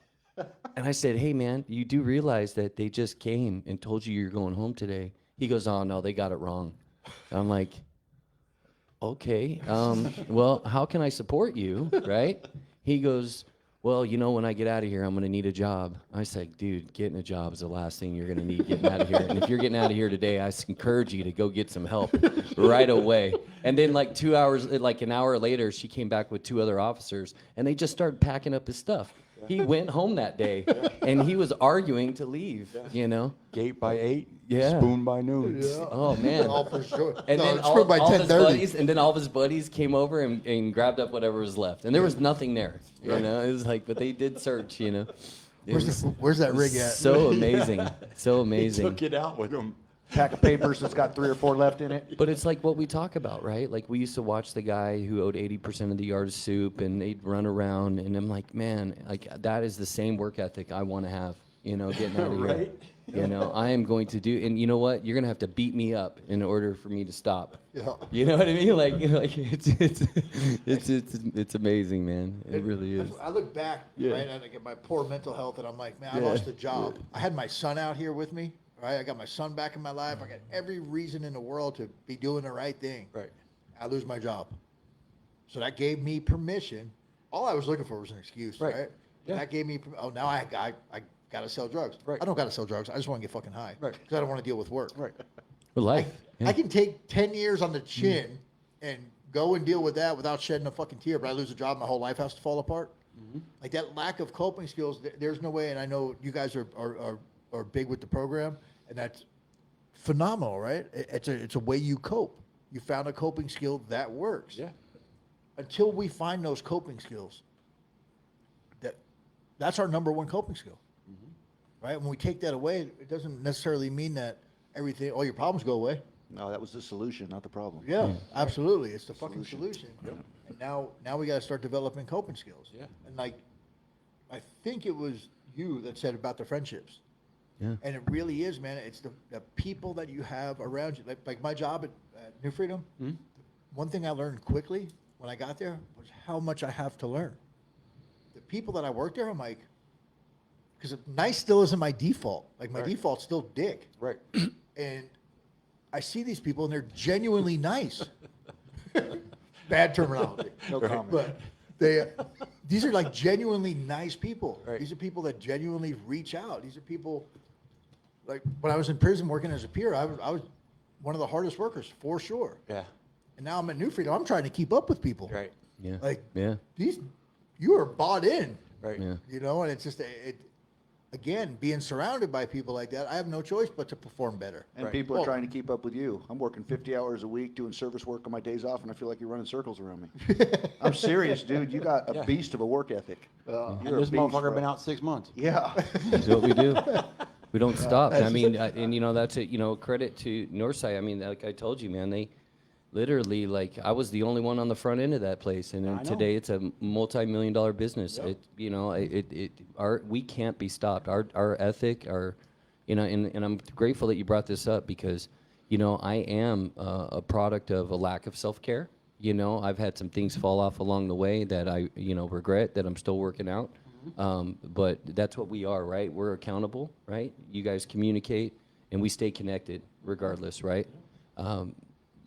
And I said, "Hey, man, you do realize that they just came and told you you're going home today?" He goes, "Oh no, they got it wrong." And I'm like, "Okay, well, how can I support you, right?" He goes, "Well, when I get out of here, I'm going to need a job." I said, "Dude, getting a job is the last thing you're going to need getting out of here. And if you're getting out of here today, I encourage you to go get some help right away." And then like 2 hours, like an hour later, she came back with 2 other officers, and they just started packing up his stuff. He went home that day, and he was arguing to leave, Gate by 8, Yeah. spoon by noon. Oh, man. Oh, for sure. And No, then it's all, screwed by all his 10:30. buddies, and then all of his buddies came over and grabbed up whatever was left, and there was nothing there. It was like, but they did search. It was Where's that rig at? so amazing, so He amazing. took it out with him. Pack of papers that's got 3 or 4 left in it. But it's like what we talk about, right? Like we used to watch the guy who owed 80% of the yard of soup, and they'd run around, and I'm like, man, like that is the same work ethic I want to have. Getting out of here. Right. I am going to do, and you know what? You're gonna have to beat me up in order for me to stop. Yeah. You know what I mean? Like it's amazing, man. It really is. I look back, right, and I get my poor mental health, and I'm like, man, I lost the job. I had my son out here with me, right? I got my son back in my life. I got every reason in the world to be doing the right thing. Right. I lose my job. So that gave me permission. All I was looking for was an excuse, Right. right? Yeah. That gave me, now I got to sell drugs. Right. I don't got to sell drugs. I just want to get fucking high. Right. Because I don't want to deal with work. Right. But life. I can take 10 years on the chin and go and deal with that without shedding a fucking tear, but I lose a job, my whole life has to fall apart. Like that lack of coping skills, there's no way, and I know you guys are big with the program, and that's phenomenal, right? It's a way you cope. You found a coping skill that works. Yeah. Until we find those coping skills, that's our number one coping skill. Right? When we take that away, it doesn't necessarily mean that all your problems go away. No, that was the solution, not the problem. Yeah, absolutely. It's the fucking Solution. solution. And now we got to start developing coping skills. Yeah. And like, I think it was you that said about the friendships. Yeah. And it really is, man. It's the people that you have around you. Like my job at New Freedom, one thing I learned quickly when I got there was how much I have to learn. The people that I work there, I'm like, because nice still isn't my default. Like my default's still dick. Right. And I see these people and they're genuinely nice. Bad terminology. No comment. But these are like genuinely nice people. Right. These are people that genuinely reach out. These are people, like when I was in prison working as a peer, I was one of the hardest workers for sure. Yeah. And now I'm at New Freedom. I'm trying to keep up with people. Right. Yeah. Like Yeah. you are bought in. Right. Yeah. And it's just again, being surrounded by people like that, I have no choice but to perform better. And Right. people are Well- trying to keep up with you. I'm working 50 hours a week doing service work on my days off, and I feel like you're running circles around me. I'm serious, dude. You got a Yeah. beast of a work ethic. And You're a this beast, motherfucker bro. been out 6 months. Yeah. That's what we do. We don't stop. I mean, and that's it. Credit to Northside. I mean, like I told you, man, they literally, like, I was the only one on the front end of that place, and then I know. today it's a multi-million-dollar business. Yep. We can't be stopped. Our ethic, and I'm grateful that you brought this up because, I am a product of a lack of self-care. I've had some things fall off along the way that I, regret that I'm still working out. But that's what we are, right? We're accountable, right? You guys communicate, and we stay connected regardless, right?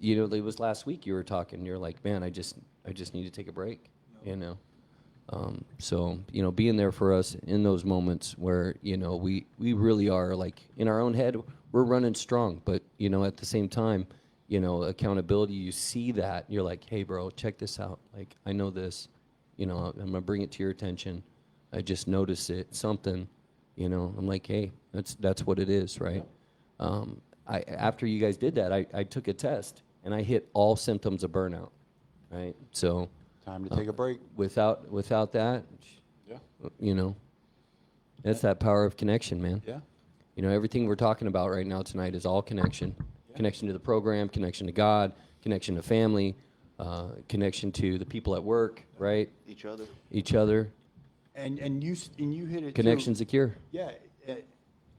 It was last week you were talking. You're like, man, I just need to take a break, So, being there for us in those moments where, we really are like in our own head, we're running strong, but, at the same time, accountability, you see that, you're like, hey, bro, check this out. Like, I know this, I'm going to bring it to your attention. I just noticed it, something, I'm like, hey, that's what it is, right? After you guys did that, I took a test and I hit all symptoms of burnout, right? So Time to take a break. without that, Yeah. that's that power of connection, man. Yeah. Everything we're talking about right now tonight is all connection. Connection to the program, connection to God, connection to family, connection to the people at work, right? Each other. Each other. And you hit it. Connection's too. a cure. Yeah.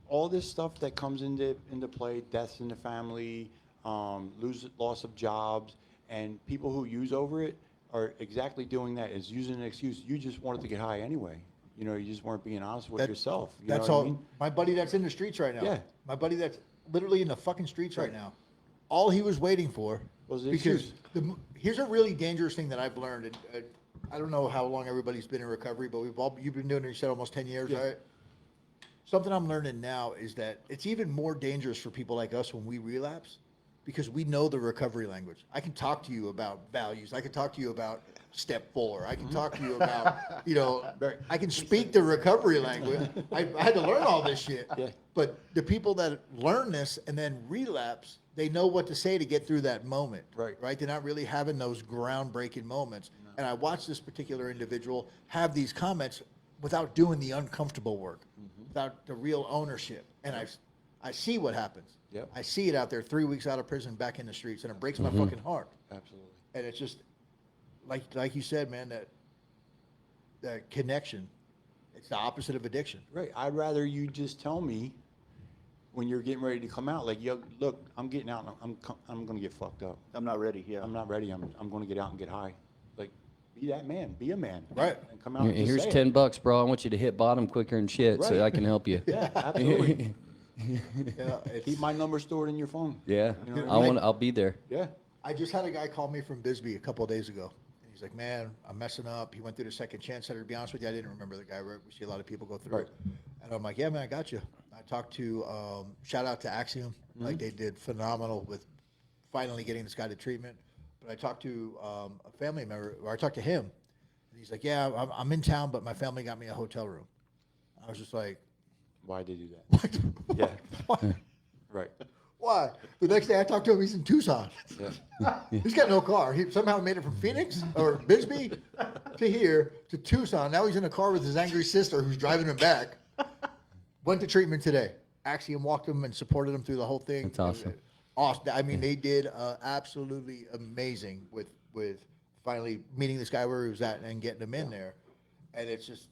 All this stuff that comes into play, deaths in the family, loss of jobs, and people who use over it are exactly doing that. Is using an excuse. You just wanted to get high anyway. You just weren't being honest with yourself. You That's know what all. I mean? My buddy that's in the streets right now. Yeah. My buddy that's literally in the fucking streets right now. All he was waiting for Was the because excuse. here's a really dangerous thing that I've learned. And, I don't know how long everybody's been in recovery, but you've been doing it. You said almost 10 years, Yeah. right? Something I'm learning now is that it's even more dangerous for people like us when we relapse because we know the recovery language. I can talk to you about values. I can talk to you about step 4. I can talk to you about, I can speak the recovery language. I had to learn all this shit. Yeah. But the people that learn this and then relapse, they know what to say to get through that moment. Right. Right? They're not really having those groundbreaking moments. No. And I watched this particular individual have these comments without doing the uncomfortable work, without the real ownership. And I see what happens. Yep. I see it out there 3 weeks out of prison, back in the streets, and it breaks my fucking heart. Absolutely. And it's just, like you said, man, that connection, it's the opposite of addiction. Right. I'd rather you just tell me when you're getting ready to come out, like, yo, look, I'm getting out. And I'm going to get fucked up. I'm not ready. Yeah. I'm not ready. I'm going to get out and get high. Like, be that man. Be a man. Right. And come out. And just Here's say it. $10, bro. I want you to hit bottom quicker and shit, so Right. I can help you. Yeah, absolutely. Yeah, it's, Keep my number stored in your phone. Yeah, You know what I mean? I'll be there. Yeah. I just had a guy call me from Bisbee a couple of days ago. And he's like, man, I'm messing up. He went through the second chance center. To be honest with you, I didn't remember the guy. We see a lot of people go through Right. it. And I'm like, yeah, man, I got you. I talked to, shout out to Axiom. Like, they did phenomenal with finally getting this guy to treatment. But I talked to a family member, or I talked to him. And he's like, yeah, I'm in town, but my family got me a hotel room. I was just like, Why'd they do that? Yeah. why? Right. Why? The next day I talked to him, he's in Tucson. Yeah. He's got no car. He somehow made it from Phoenix or Bisbee to here to Tucson. Now he's in a car with his angry sister who's driving him back. Went to treatment today. Axiom walked him and supported him through the whole thing. That's awesome. Awesome. I mean, they did absolutely amazing with finally meeting this guy where he was at and getting him in there. And it's just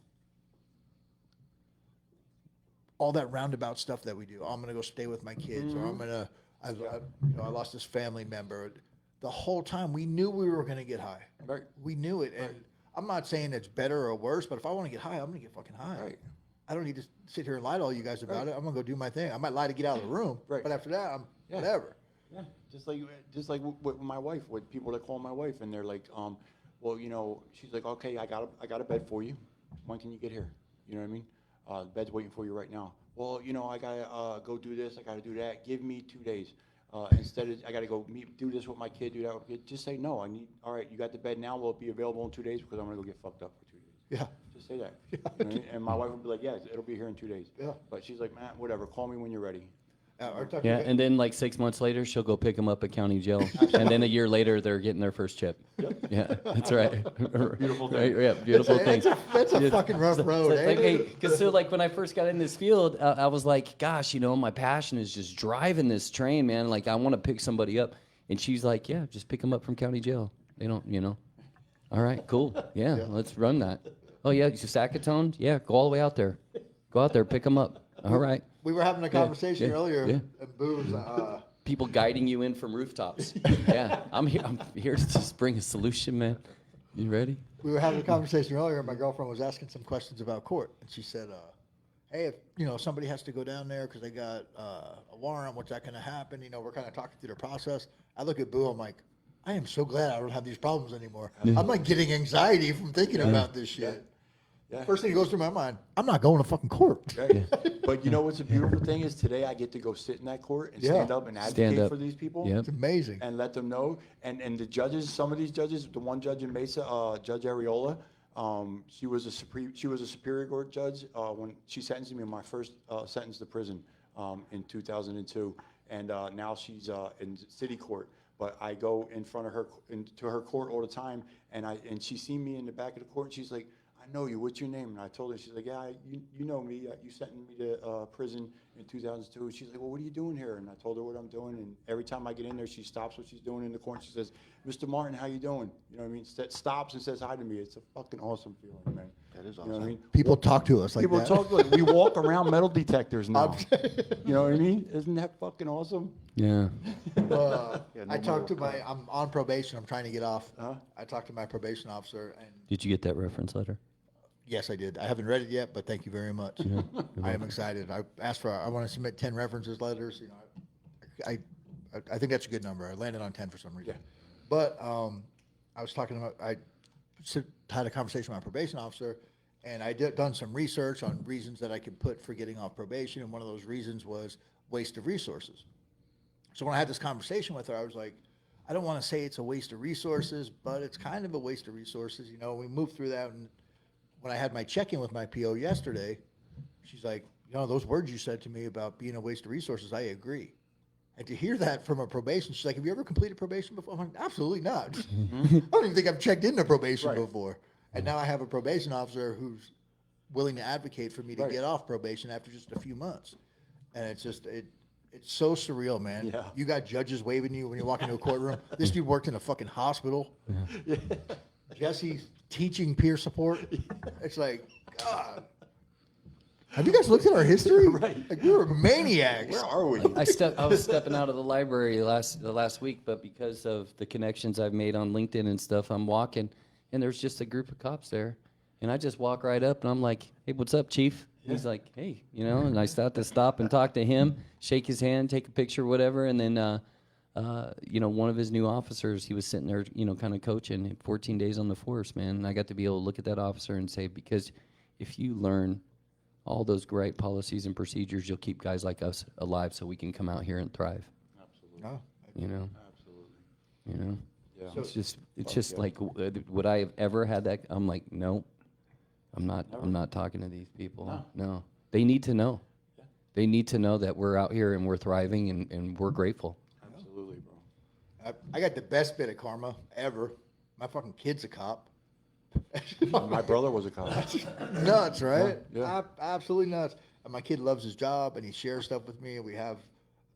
all that roundabout stuff that we do. Oh, I'm going to go stay with my kids, or I'm going to, I lost this family member. The whole time we knew we were going to get high. Right. We knew it. And I'm not saying it's better or worse, but if I want to get high, I'm going to get fucking high. Right. I don't need to sit here and lie to all you guys about it. I'm going to go do my thing. I might lie to get out of the room, Right. but after that, Yeah. whatever. Yeah, just like with my wife, with people that call my wife and they're like, well, she's like, okay, I got a bed for you. When can you get here? You know what I mean? The bed's waiting for you right now. Well, I gotta go do this. I gotta do that. Give me 2 days. Instead of I gotta go do this with my kid, do that with my kid. Just say no. All right, you got the bed now. Will it be available in 2 days? Because I'm gonna go get fucked up for 2 days. Yeah. Just say that. You know what I mean? And my wife will be like, yeah, it'll be here in 2 days. Yeah. But she's like, man, whatever. Call me when you're ready. Yeah, and then like 6 months later, she'll go pick him up at county jail, and then a year later, they're getting their first chip. Yeah, that's right. Beautiful thing. Right, yeah, beautiful thing. That's a fucking rough road, eh? Like, hey, because so like when I first got in this field, I was like, gosh, my passion is just driving this train, man. Like I want to pick somebody up, and she's like, yeah, just pick them up from county jail. They don't, All right, cool. Yeah, let's run that. Oh yeah, you Sackatone? Yeah, go all the way out there. Go out there, pick them up. All right. We were having a conversation yeah, earlier, yeah. and Boo was, People guiding you in from rooftops. Yeah, I'm here to just bring a solution, man. You ready? we were having a conversation earlier, and my girlfriend was asking some questions about court, and she said, hey, if somebody has to go down there because they got a warrant, what's that going to happen? We're kind of talking through the process. I look at Boo, I'm like, I am so glad I don't have these problems anymore. I'm like getting anxiety from thinking about this shit. Yeah. First thing that goes through my mind, I'm not going to fucking court. Right. But you know what's a beautiful thing is today I get to go sit in that court and stand up and advocate up. for these people. Yep. It's amazing. And let them know. And the judges, some of these judges, the one judge in Mesa, Judge Areola, she was a Superior Court judge when she sentenced me in my first sentence to prison in 2002, and now she's in city court. But I go in front of her into her court all the time, and she seen me in the back of the court, and she's like, I know you. What's your name? And I told her. She's like, yeah, you know me. You sentenced me to prison in 2002. And she's like, well, what are you doing here? And I told her what I'm doing. And every time I get in there, she stops what she's doing in the court. She says, Mr. Martin, how you doing? You know what I mean? Stops and says hi to me. It's a fucking awesome feeling, man. That is You know what I awesome. mean? People talk to us like People that. talk like we walk around metal detectors now. You know what I mean? Isn't that fucking awesome? Yeah. Yeah, no I talked to more- I'm on probation. I'm trying to get off. Uh-huh. I talked to my probation officer, and Did you get that reference letter? yes, I did. I haven't read it yet, but thank you very much. I am excited. I asked for. I want to submit 10 references letters. You know, I think that's a good number. I landed on 10 for some reason. Yeah. But I was talking about. Had a conversation with my probation officer, and I done some research on reasons that I could put for getting off probation, and one of those reasons was waste of resources. So when I had this conversation with her, I was like, I don't want to say it's a waste of resources, but it's kind of a waste of resources. You know, we moved through that, and when I had my check-in with my PO yesterday, she's like, you know, those words you said to me about being a waste of resources, I agree. And to hear that from a probation, she's like, have you ever completed probation before? I'm like, absolutely not. I don't even think I've checked into probation before. And now I have a probation officer who's willing to advocate for me to get off probation after just a few months. And it's just, it's so surreal, man. Yeah. You got judges waving you when you walk into a courtroom. This dude worked in a fucking hospital. Jesse's teaching peer support. It's like, God. Have you guys looked at our history? Right. Like, we were maniacs. Where are we? I was stepping out of the library the last week, but because of the connections I've made on LinkedIn and stuff, I'm walking, and there's just a group of cops there, and I just walk right up, and I'm like, "Hey, what's up, Chief?" He's like, "Hey," you know, and I stop and talk to him, shake his hand, take a picture, whatever, and then, you know, one of his new officers, he was sitting there, you know, kind of coaching 14 days on the force, man, and I got to be able to look at that officer and say, because if you learn all those great policies and procedures, you'll keep guys like us alive so we can come out here and thrive. Oh, You know? Absolutely. You know? Yeah. It's just like, would I have ever had that? I'm like, no, I'm not talking to these people. No. They need to know. Yeah. They need to know that we're out here and we're thriving and we're grateful. Absolutely, bro. I got the best bit of karma ever. My fucking kid's a cop. My brother was a cop. Nuts, right? Yeah. Absolutely nuts. And my kid loves his job, and he shares stuff with me, and we have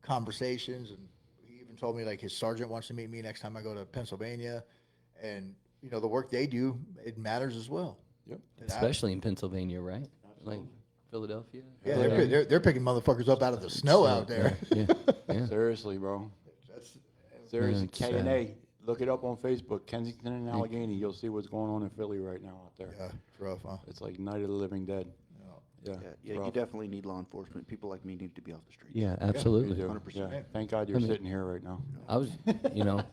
conversations. And he even told me, like, his sergeant wants to meet me next time I go to Pennsylvania. And, you know, the work they do, it matters as well. Yep. Especially in Pennsylvania, right? Like Philadelphia. Yeah, they're picking motherfuckers up out of the snow out there. Yeah. Seriously, bro. That's, Seriously, it's K&A. Look it up on Facebook, Kensington and Allegheny. You'll see what's going on in Philly right now out there. yeah, it's rough, huh? It's like Night of the Living Dead. Yeah. Yeah, you rough. definitely need law enforcement. People like me need to be off the streets. Yeah, You absolutely. do. 100%. Yeah. Thank God you're sitting here right now. I was, you know,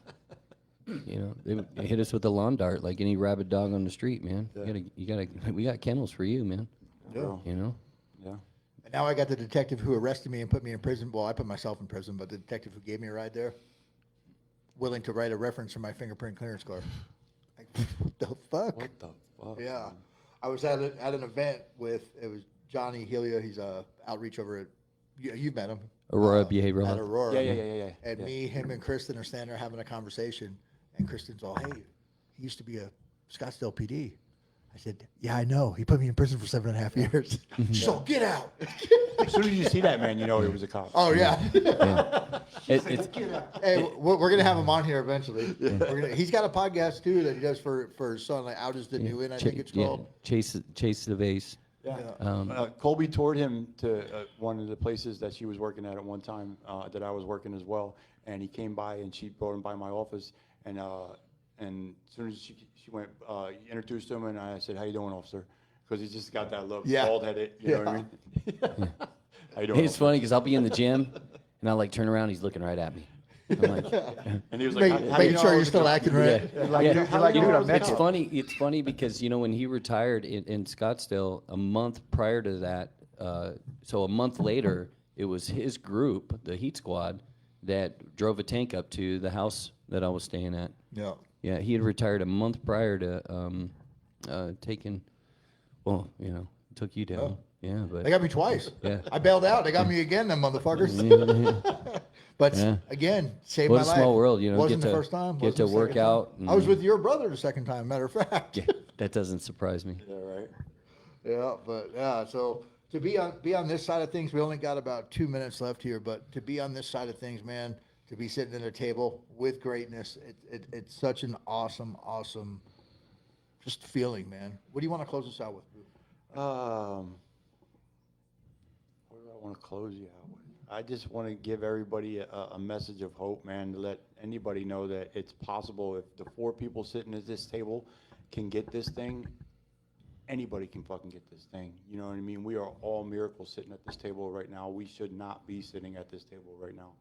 they hit us with a lawn dart like any rabid dog on the street, man. Yeah. We got kennels for you, man. Yeah. You know. Yeah. And now I got the detective who arrested me and put me in prison. Well, I put myself in prison, but the detective who gave me a ride there, willing to write a reference for my fingerprint clearance card. Like, what the fuck? What the fuck? Yeah. man? I was at an event with, it was Johnny Helia. He's a outreach over at, you've met him. Aurora Behavioral At Health. Aurora. Yeah. And yeah. me, him, and Kristen are standing there having a conversation. And Kristen's all, hey, he used to be a Scottsdale PD. I said, yeah, I know. He put me in prison for 7.5 years. She's all, get out. As soon as you see that man, you know he was a cop. Oh, yeah. It's Hey, we're going to have him on here eventually. He's got a podcast, too, that he does for his son, like Out is the New In, I think it's called. Chase the Vase. Yeah. Yeah. Colby toured him to one of the places that she was working at one time that I was working as well, and he came by and she brought him by my office, and as soon as she went, introduced him, and I said, "How you doing, officer?" Because he just got that look, Yeah. bald-headed, you know what I mean? How you doing? It's funny because I'll be in the gym and I like turn around, he's looking right at me. I'm like, And he was like, how do you Making know sure I you're was a still cop? acting right. You're like, dude, I met it's you. funny. It's funny because when he retired in Scottsdale, a month prior to that, so a month later, it was his group, the Heat Squad, that drove a tank up to the house that I was staying at. Yeah. Yeah, he had retired a month prior to taking. Well, took you down. Oh. Yeah, but They got me twice. Yeah. I bailed out. They got me again, them motherfuckers. But Yeah. again, saved What my a life. small world, Wasn't get the to- first time. get Wasn't to the work second time. out I was and- with your brother the second time. Matter of fact. yeah, that doesn't surprise me. Yeah, right. Yeah, but yeah, so to be on this side of things, we only got about 2 minutes left here, but to be on this side of things, man, to be sitting at a table with greatness, it's such an awesome just feeling, man. What do you want to close us out with, Boo? What do I want to close you out with? I just want to give everybody a message of hope, man, to let anybody know that it's possible. If the 4 people sitting at this table can get this thing, anybody can fucking get this thing. You know what I mean? We are all miracles sitting at this table right now. We should not be sitting at this table right now.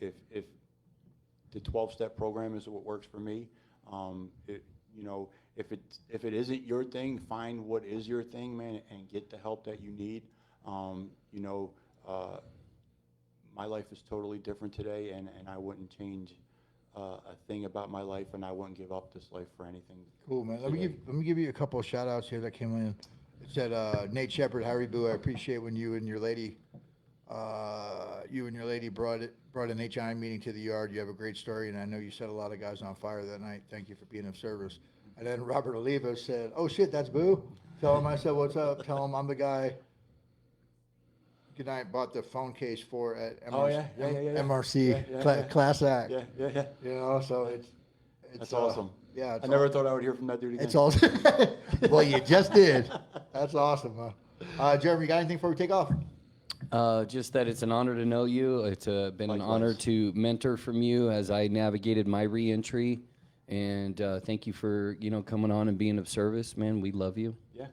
If the 12-step program is what works for me, if it isn't your thing, find what is your thing, man, and get the help that you need. My life is totally different today, and I wouldn't change a thing about my life, and I wouldn't give up this life for anything. Cool, man. Let today. me give you a couple of shout outs here that came in. It said, Nate Shepard, Harry Boo, I appreciate when you and your lady brought an HI meeting to the yard. You have a great story, and I know you set a lot of guys on fire that night. Thank you for being of service. And then Robert Oliva said, oh shit, that's Boo. Tell him I said, what's up? Tell him I'm the guy. Good night. Bought the phone case for at MRC, Oh, yeah. MRC Yeah. Class Act. Yeah. So it's That's awesome. Yeah, I never thought I would hear from that dude again. it's awesome. Well, you just did. That's awesome, huh? Jeremy, you got anything before we take off? Just that it's an honor to know you. It's been an honor Likewise. to mentor from you as I navigated my reentry. And thank you for coming on and being of service, man. We love you. Yeah.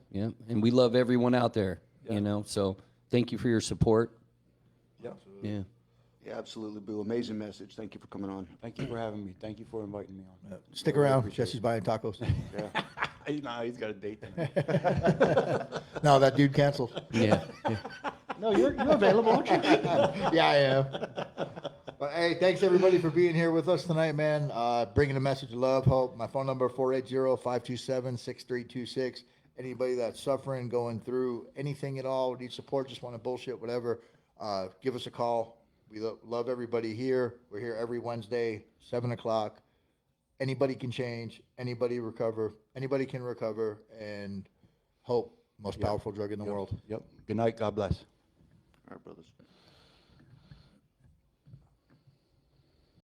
And we love everyone out there. Yeah. So thank you for your support. Yep. Yeah. Yeah, absolutely, Boo. Amazing message. Thank you for coming on. Thank you for having me. Thank you for inviting me on. Stick Really around. appreciate Jesse's it. buying tacos. Nah, he's got a date. No, that dude canceled. Yeah. No, you're available, aren't you? Yeah, I am. But hey, thanks everybody for being here with us tonight, man. Bringing a message of love, hope. My phone number 480-527-6326. Anybody that's suffering, going through anything at all, need support, just want to bullshit, whatever, give us a call. We love everybody here. We're here every Wednesday, 7 o'clock. Anybody can change. Anybody recover. Anybody can recover. And hope, most powerful drug in the world. Yep. Good night. God bless. All right, brothers.